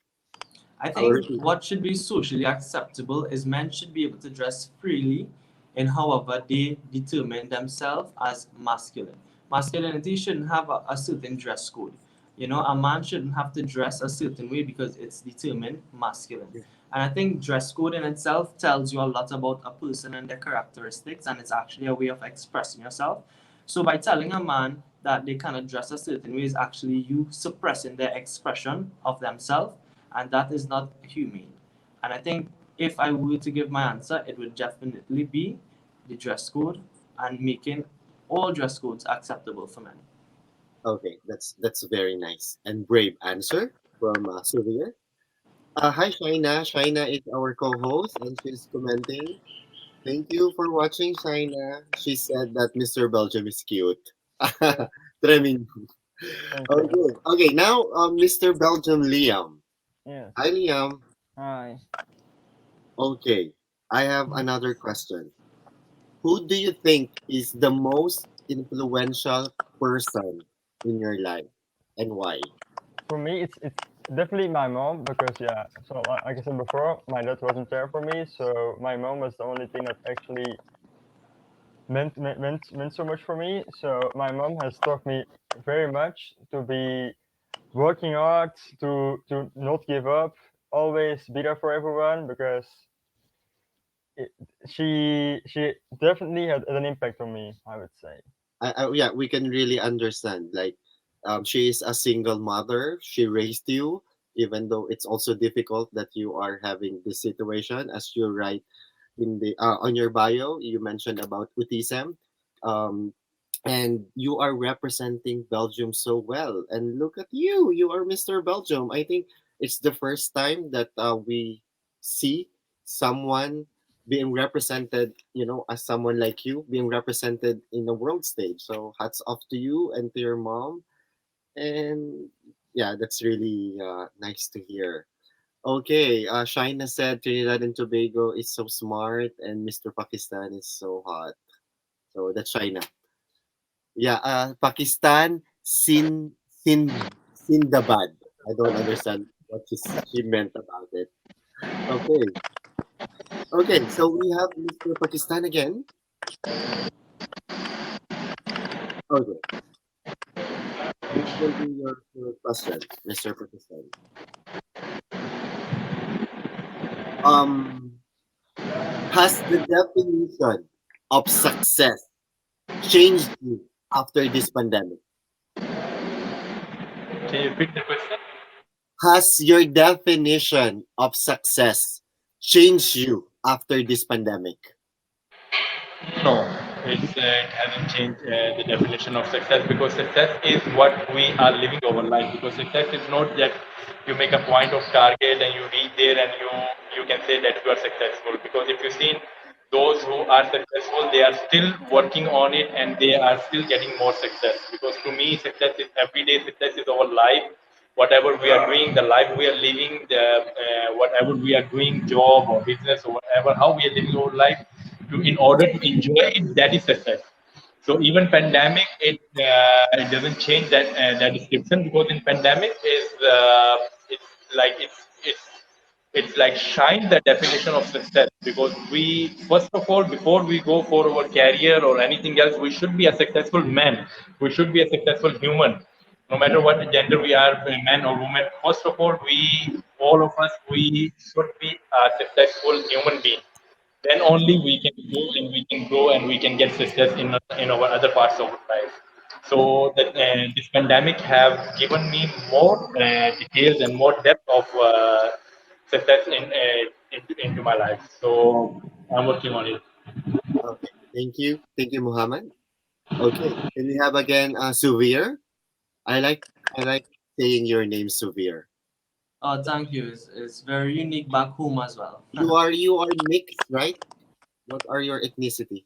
I I'll think repeat. what should be socially acceptable is men should be able to dress freely in however they determine themselves as masculine. Masculinity shouldn't have a certain dress code. A man shouldn't have to dress a certain way because it's determined masculine. And I think dress code in itself tells you a lot about a person and their characteristics, and it's actually a way of expressing yourself. So by telling a man that they cannot dress a certain way is actually you suppressing their expression of themselves, and that is not humane. And I think if I were to give my answer, it would definitely be the dress code and making all dress codes acceptable for men. Okay, that's a very nice and brave answer from Sylvia. Hi, Shaina. Shaina is our co-host, and she's commenting. Thank you for watching, Shaina. She said that Mr. Belgium is cute. Treming. Thank you. Okay, okay. Now, Mr. Belgium, Liam. Yes. Hi, Liam. Hi. Okay, I have another question. Who do you think is the most influential person in your life, and why? For me, it's definitely my mom because yeah. So like I said before, my dad wasn't there for me, so my mom was the only thing that actually meant so much for me. So my mom has taught me very much to be working hard, to not give up, always be there for everyone because it, she definitely had an impact on me, I would say. Yeah, we can really understand. Like, she is a single mother. She raised you, even though it's also difficult that you are having this situation. As you write in the on your bio, you mentioned about autism, um, and you are representing Belgium so well. And look at you, you are Mr. Belgium. I think it's the first time that we see someone being represented, as someone like you being represented in the world stage. So hats off to you and to your mom. And yeah, that's really nice to hear. Okay, Shaina said Trinidad and Tobago is so smart and Mr. Pakistan is so hot. So that's China. Yeah, Pakistan, Sindabad. I don't understand what she meant about it. Okay, okay. So we have Mr. Pakistan again. Okay, this will be your question, Mr. Pakistan. Um, has the definition of success changed you after this pandemic? Can you repeat the question? Has your definition of success changed you after this pandemic? No, it hasn't changed the definition of success, because success is what we are living our life. Because success is not that you make a point of target and you reach there and you can say that you are successful. Because if you see those who are successful, they are still working on it and they are still getting more success. Because to me, success is everyday success is our life. whatever we are doing, the life we are living, whatever we are doing, job or business or whatever, how we are living our life, in order to enjoy it, that is success. So even pandemic, it doesn't change that description, because in pandemic it's like it's like shine the definition of success, because we, first of all, before we go for our career or anything else, we should be a successful man, we should be a successful human, no matter what gender we are, man or woman. First of all, we, all of us, we should be a successful human being. Then only we can go and we can grow and we can get success in our other parts of life. So that this pandemic have given me more details and more depth of success into my life. So I'm working on it. Okay, thank you, Muhammad. Okay, can we have again Suvir? I like saying your name, Suvir. Thank you. It's very unique back home as well. You are mixed, right? What are your ethnicity?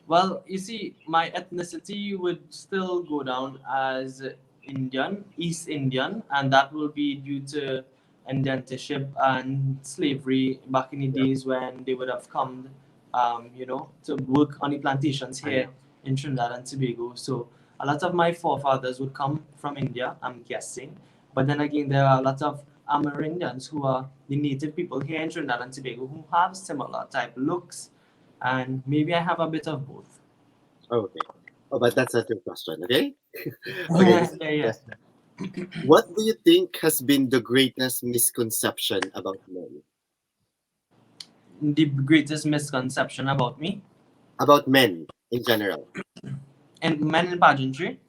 Well, you see, my ethnicity would still go down as Indian, East Indian, and that will be due to indentureship and slavery back in the Yeah, days when they would have come, to work on the plantations I here know. in Trinidad and Tobago. So a lot of my forefathers would come from India, I'm guessing. But then again, there are a lot of Amerindians who are the native people here in Trinidad and Tobago who have similar type looks, and maybe I have a bit of both. Oh, okay. Oh, but that's not your question, okay? Okay, this Yeah, is the yeah. question. What do you think has been the greatest misconception about men? The greatest misconception about me About men in general. and men in pageantry.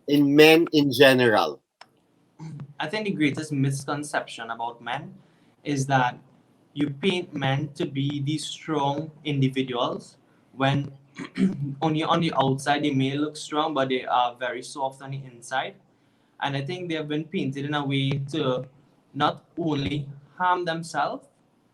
In men in general. I think the greatest misconception about men is that you paint men to be these strong individuals when on the outside they may look strong, but they are very soft on the inside. And I think they have been painted in a way to not only harm themselves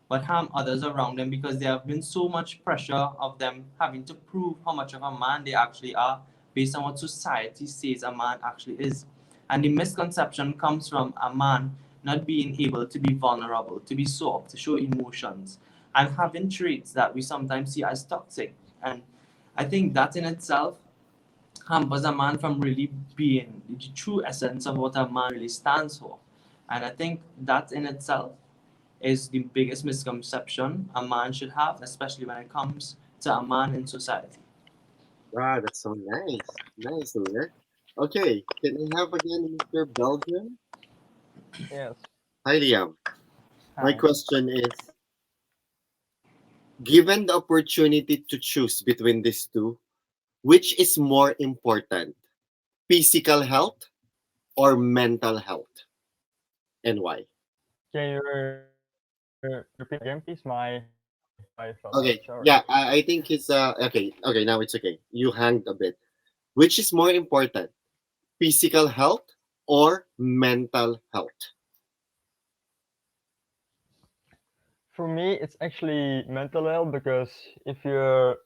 but harm others around them, because there have been so much pressure of them having to prove how much of a man they actually are based on what society says a man actually is. And the misconception comes from a man not being able to be vulnerable, to be soft, to show emotions, and having traits that we sometimes see as toxic. And I think that in itself hampers a man from really being the true essence of what a man really stands for. And I think that in itself is the biggest misconception a man should have, especially when it comes to a man in society. Wow, that's so nice. Nice, Suvir. Okay, can I have again Mr. Belgium? Yes. Hi, Liam. My Hi. question is, given the opportunity to choose between these two, which is more important, physical health or mental health, and why? Can you repeat again, please? My fell out. Okay, Sorry. yeah, I think it's okay, now it's okay. You hanged a bit. Which is more important, physical health or mental health? For me, it's actually mental health, because if you're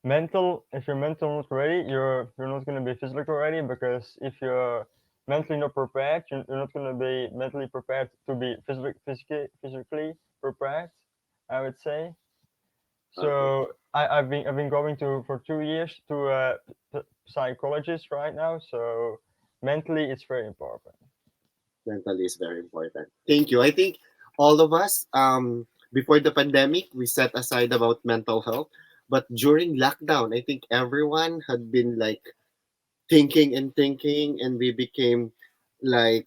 mental not ready, you're not gonna be physically ready, because if you're mentally not prepared, you're not gonna be mentally prepared to be physically prepared, I would say. Okay, So I've been going to for 2 years to a psychologist right now. So mentally, it's very important. mentally is very important. Thank you. I think all of us, before the pandemic, we set aside about mental health, but during lockdown, I think everyone had been like thinking and thinking, and we became like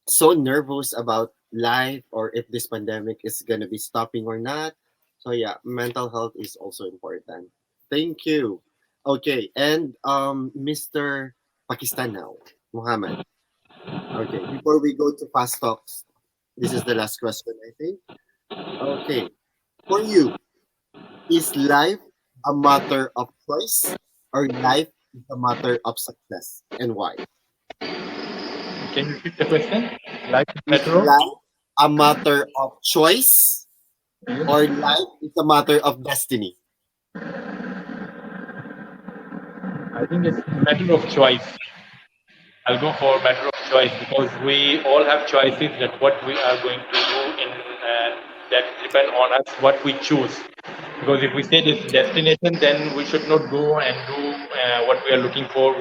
so nervous about life or if this pandemic is going to be stopping or not. So yeah, mental health is also important. Thank you. Okay, and Mr. Pakistan now, Muhammad. Okay, before we go to fast talks, this is the last question, I think. Okay, for you, is life a matter of choice or life is a matter of success, and why? Can you repeat the question? Life is Is matter of? life a matter of choice or life is a matter of destiny? I think it's a matter of choice. I'll go for matter of choice because we all have choices that what we are going to do in that depend on us what we choose. Because if we say this destination, then we should not go and do what we are looking for.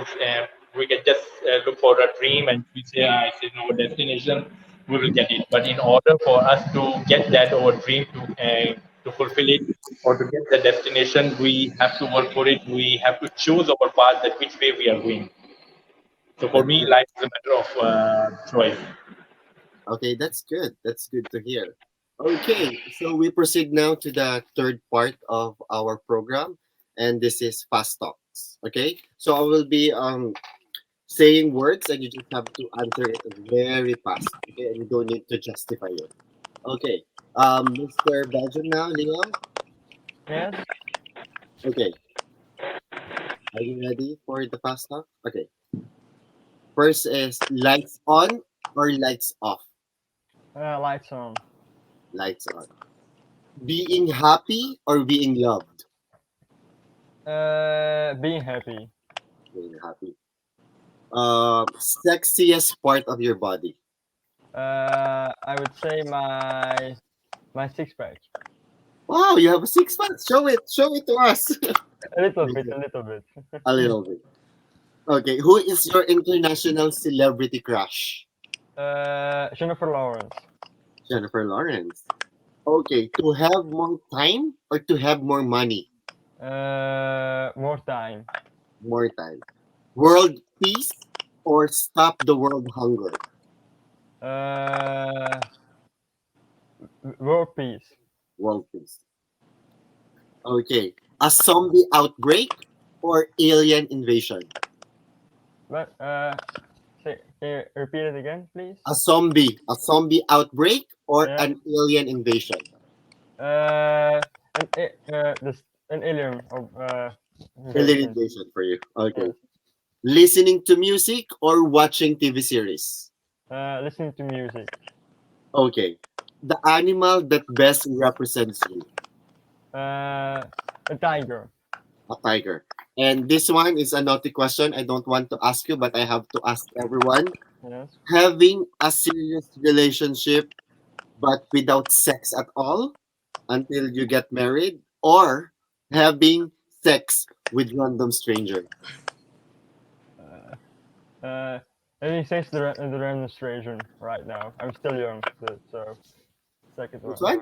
We can just look for a dream and we say, I say no destination, we will get it. But in order for us to get that our dream to fulfill it or to get the destination, we have to work for it. We have to choose our path that which way we are going. So for That's me, good. life is a matter of choice. Okay, that's good. That's good to hear. Okay, so we proceed now to the third part of our program, and this is fast talks. Okay, so I will be saying words, and you just have to answer it very fast. Okay, and you don't need to justify it. Okay, Mr. Belgium now, Liam. Yes. Okay, are you ready for the fast talk? Okay, first is lights on or lights off. Lights on. Lights on. Being happy or being loved. Being happy. Being happy. Sexiest part of your body. I would say my six pack. Wow, you have a six pack. Show it. Show it to us. A little bit, a little bit. A little bit. Okay, who is your international celebrity crush? Jennifer Lawrence. Jennifer Lawrence. Okay, to have more time or to have more money? More time. More time. World peace or stop the world hunger? World peace. World peace. Okay, a zombie outbreak or alien invasion? But repeat it again, please. A zombie outbreak or Yeah. an alien invasion? An alien of Alien invasion. invasion for you. Okay. Yes. Listening to music or watching TV series? Listening to music. Okay. The animal that best represents you? A tiger. A tiger. And this one is a naughty question. I don't want to ask you, but I have to ask everyone. Yes. Having a serious relationship but without sex at all until you get married, or having sex with random stranger? Having sex with the demonstration right now. I'm still young, so second one. Which one?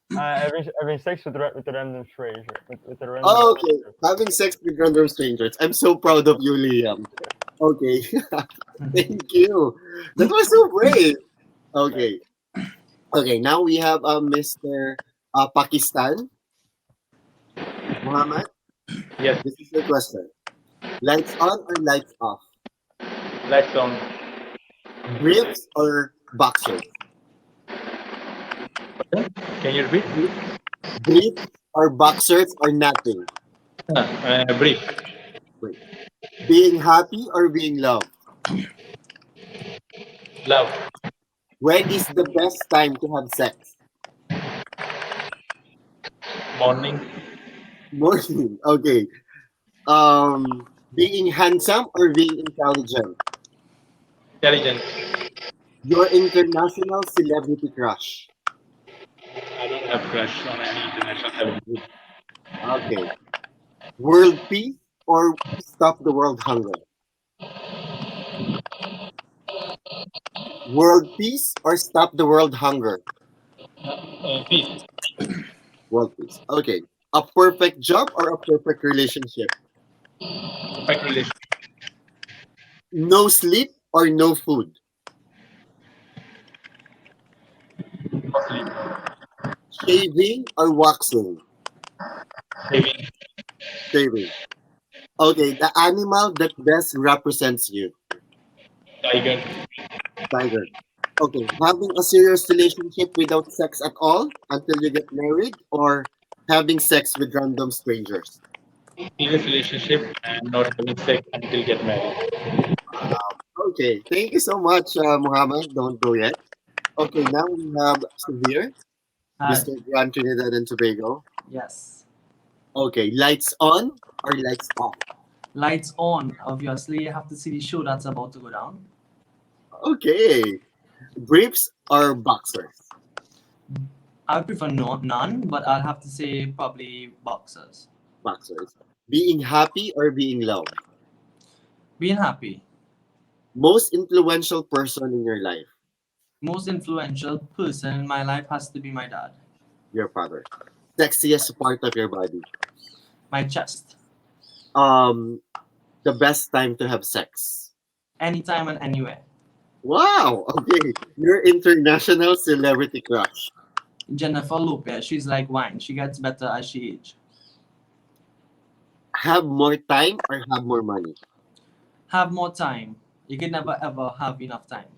Having sex with the random stranger. With the random Oh, okay. stranger. Having sex with random strangers. I'm so proud of you, Liam. Okay. Thank you. That was so brave. Okay. Okay, now we have Mr. Pakistan. Muhammad, Yes, this is your question. Lights on or lights off? lights on. Briefs or boxers? Can you repeat? Briefs or boxers or nothing? Brief. Being happy or being loved? Love. When is the best time to have sex? Morning. Morning. Okay. Being handsome or being intelligent? Intelligent. Your international celebrity crush? I don't have crush on any international celebrity. Okay. World peace or stop the world hunger? World peace or stop the world hunger? Peace. World peace. Okay. A perfect job or a perfect relationship? Perfect relationship. No sleep or no food? No sleep. Shaving or waxing? Saving. Shaving. Okay. The animal that best represents you? Tiger. Tiger. Okay. Having a serious relationship without sex at all until you get married, or having sex with random strangers? Serious relationship and not having sex until get married. Okay. Thank you so much, Muhammad. Don't go yet. Okay. Now we have Severe, Hi. Mr. Grand Trinidad and Tobago. Yes. Okay. Lights on or lights off? Lights on. Obviously, you have to see the show that's about to go down. Okay. Briefs or boxers? I would prefer none, but I'll have to say probably boxers. Boxers. Being happy or being loved? Being happy. Most influential person in your life? Most influential person in my life has to be my dad. Your father. Sexiest part of your body? My chest. Um, the best time to have sex? Anytime and anywhere. Wow. Okay. Your international celebrity crush? Jennifer Lopez. She's like wine. She gets better as she ages. Have more time or have more money? Have more time. You can never ever have enough time.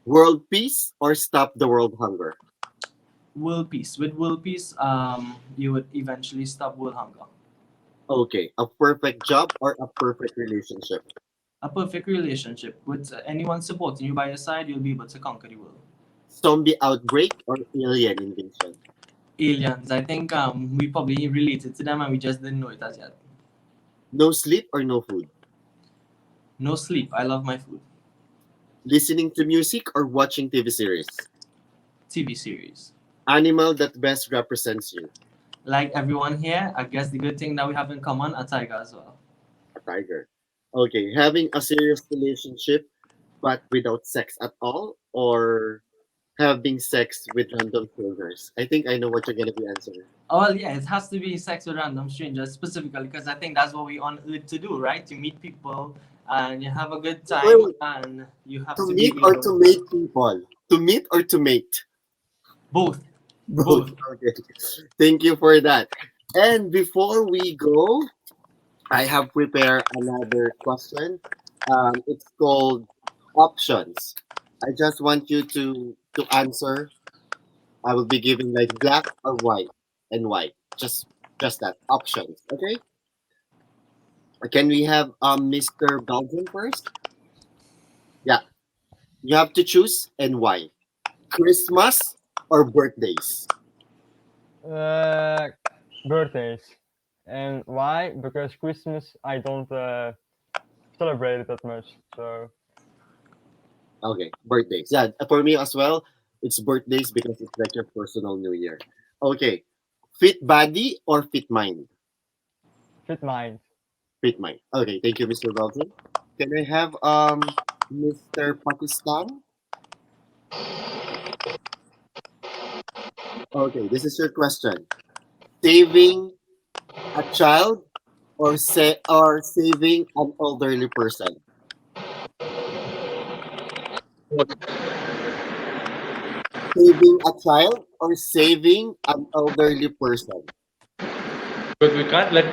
World peace or stop the world hunger? World peace. With world peace, you would eventually stop world hunger. Okay. A perfect job or a perfect relationship? A perfect relationship with anyone supporting you by your side, you'll be able to conquer the world. Zombie outbreak or alien invasion? Aliens. I think we probably related to them and we just didn't know it as yet. No sleep or no food? No sleep. I love my food. Listening to music or watching TV series? TV series. Animal that best represents you? Like everyone here, I guess the good thing that we have in common, a tiger as well. A tiger. Okay. Having a serious relationship but without sex at all, or having sex with random strangers? I think I know what you're gonna be answering. Oh, well, yeah, it has to be sex with random strangers specifically because I think that's what we on earth to do, right? To meet people and you have a good time Wait, and you have to to meet be or able to mate people? To meet or to mate? both. Both. Okay. Thank you for that. And before we go, I have prepared another question. It's called options. I just want you to answer. I will be giving like black or white and white. Just that options. Okay. Can we have Mr. Belgium first? Yeah. You have to choose and why. Christmas or birthdays? Birthdays. And why? Because Christmas I don't celebrate it that much. So Okay, birthdays. Yeah, for me as well, it's birthdays because it's like your personal New Year. Okay, fit body or fit mind? fit mind. Fit mind. Okay, thank you, Mr. Belgium. Can I have Mr. Pakistan? Okay, this is your question. Saving a child or saving an elderly person? Saving a child or saving an elderly person? Because we can't let,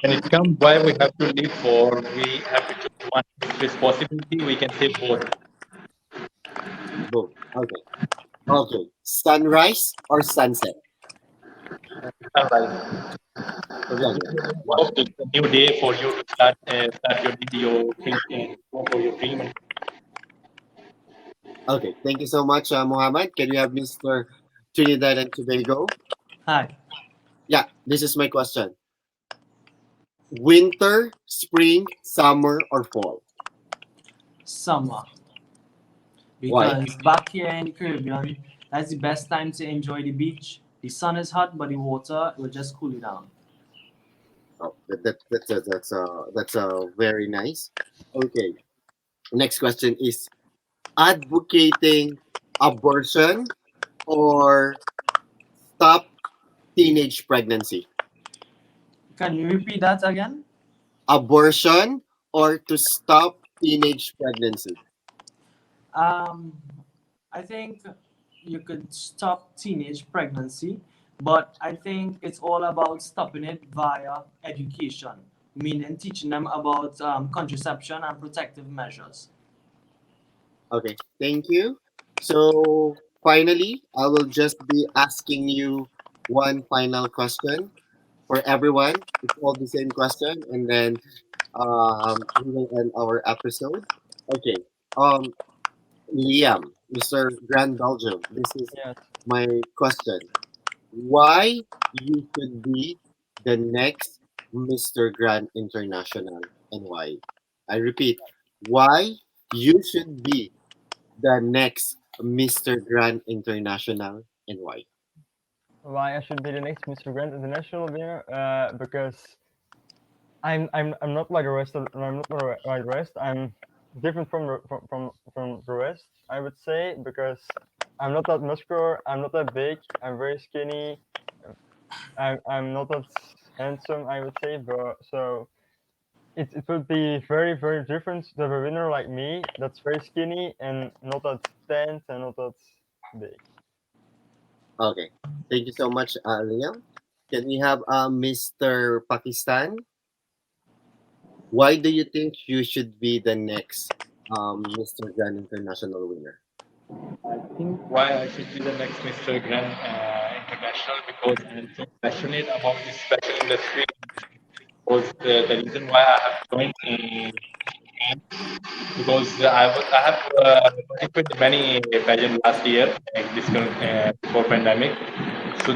when it comes why we have to live for, we have to choose one. If there's possibility, we can say both. Both. Okay. Okay. Sunrise or sunset? Sunrise. Okay. Wow. It's a new day for you to start your thinking, go for your dream. Okay. Thank you so much, Muhammad. Can you have Mr. Trinidad and Tobago? Hi. Yeah. This is my question. Winter, spring, summer, or fall? Summer. Why? Because back here in the Caribbean, that's the best time to enjoy the beach. The sun is hot, but the water will just cool you down. Oh, that's very nice. Okay. Next question is advocating abortion or stop teenage pregnancy? Can you repeat that again? Abortion or to stop teenage pregnancy? I think you could stop teenage pregnancy, but I think it's all about stopping it via education, meaning teaching them about contraception and protective measures. Okay, thank you. So finally, I will just be asking you one final question for everyone. It's all the same question, and then we will end our episode. Okay. Um, Liam, Mr. Grand Belgium, this is Yes. my question. Why you should be the next Mr. Grand International and why? I repeat, why you should be the next Mr. Grand International and why? Why I should be the next Mr. Grand International winner? Because I'm not like the rest of I'm not like the rest. I'm different from the rest. I would say because I'm not that muscular. I'm not that big. I'm very skinny. I'm not that handsome. I would say, but so it would be very different to have a winner like me that's very skinny and not that dense and not that big. Okay, thank you so much, Liam. Can we have Mr. Pakistan? Why do you think you should be the next Mr. Grand International winner? I think why I should be the next Mr. Grand International because I'm so passionate about this special industry. Was the reason why I have joined because I have participated in many pageants last year, like this before pandemic. So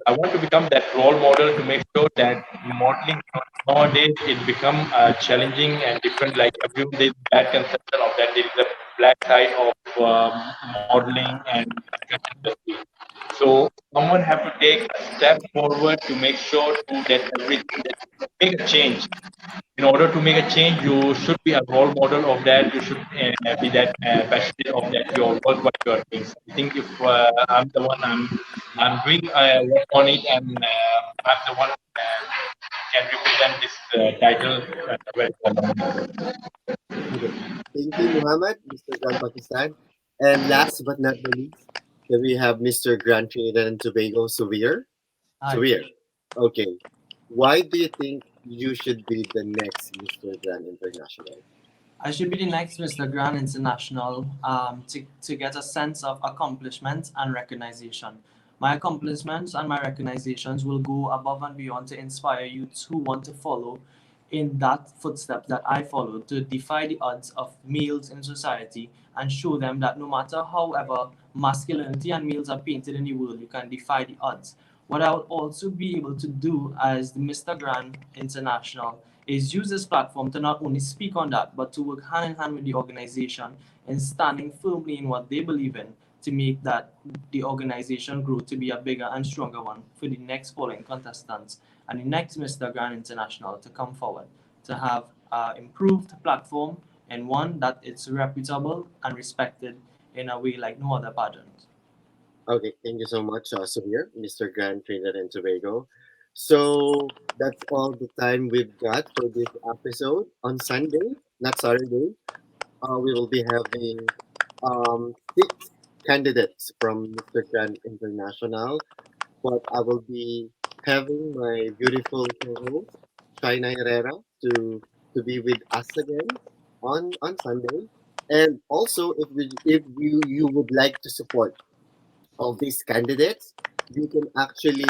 I want to become that role model to make sure that modeling nowadays it become challenging and different. Like everyone, there is bad conception of that. There is a black side of modeling and fashion industry. So someone have to take a step forward to make sure to that everything that make a change. In order to make a change, you should be a role model of that. You should be that passionate of that your work, what you are doing. So I think if I'm the one, I'm doing work on it, and I'm the one can represent this title very well. Okay. Thank you, Muhammad, Mr. Grand Pakistan. And last but not the least, can we have Mr. Grand Trinidad and Tobago, Suvir? Hi. Suvir. Okay. Why do you think you should be the next Mr. Grand International? I should be the next Mr. Grand International to get a sense of accomplishment and recognition. My accomplishments and my recognitions will go above and beyond to inspire youths who want to follow in that footstep that I followed, to defy the odds of males in society and show them that no matter however masculinity and males are painted in the world, you can defy the odds. What I will also be able to do as the Mr. Grand International is use this platform to not only speak on that, but to work hand in hand with the organization in standing firmly in what they believe in to make that the organization grow to be a bigger and stronger one for the next following contestants and the next Mr. Grand International to come forward to have an improved platform and one that it's reputable and respected in a way like no other pageant. Okay, thank you so much, Suvir, Mr. Grand Trinidad and Tobago. So that's all the time we've got for this episode. On Sunday, not Saturday, we will be having 6 candidates from Mr. Grand International, but I will be having my beautiful co-host, Shaina Herrera, to be with us again on Sunday. And also, if you would like to support all these candidates, you can actually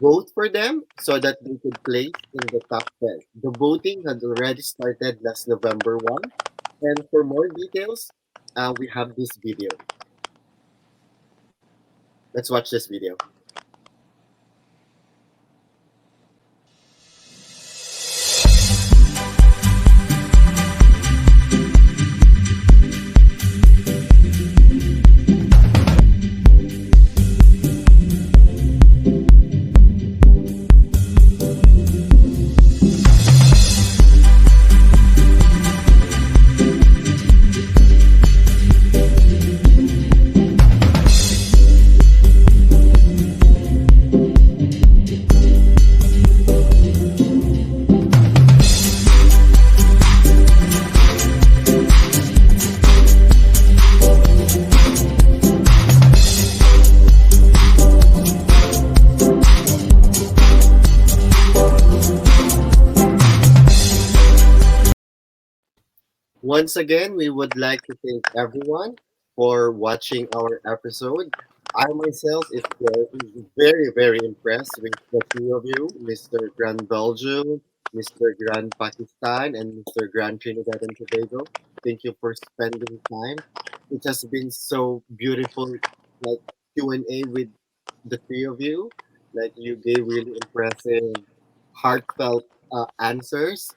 vote for them so that they could place in the top 10. The voting had already started last November 1. And for more details, we have this video. Let's watch this video. Once again, we would like to thank everyone for watching our episode. I myself is very impressed with the three of you, Mr. Grand Belgium, Mr. Grand Pakistan, and Mr. Grand Trinidad and Tobago. Thank you for spending time. It has been so beautiful, like Q&A with the three of you. Like you gave really impressive heartfelt answers.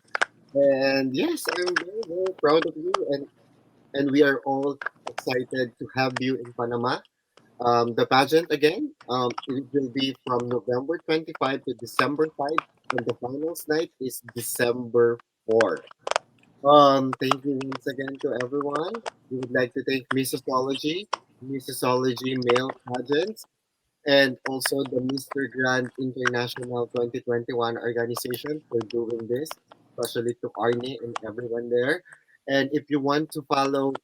And yes, I'm very, very proud of you, and we are all excited to have you in Panama. The pageant again, it will be from November 25 to December 5, and the finals night is December 4. Thank you once again to everyone. We would like to thank Missosology Male Pageants, and also the Mr. Grand International 2021 organization for doing this, especially to Arnie and everyone there. And if you want to follow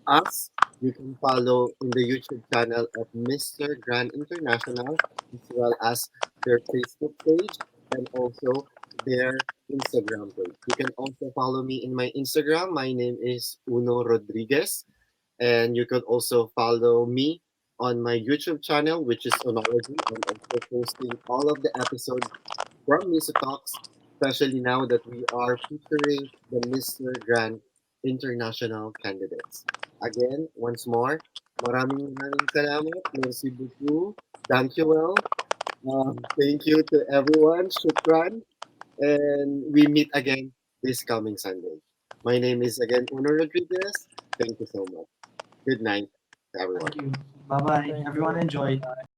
us, you can follow in the YouTube channel of Mr. Grand International, as well as their Facebook page and also their Instagram page. You can also follow me in my Instagram. My name is Uno Rodriguez. And you could also follow me on my YouTube channel, which is Onology. I'm also posting all of the episodes from Music Talks, especially now that we are featuring the Mr. Grand International candidates. Again, once more, maraming maraming salamat. Merci beaucoup. Thank you well. Thank you to everyone. Shukran. And we meet again this coming Sunday. My name is again Uno Rodriguez. Thank you so much. Good night to everyone. Thank you. Bye bye. Thank Everyone you. enjoy. Bye.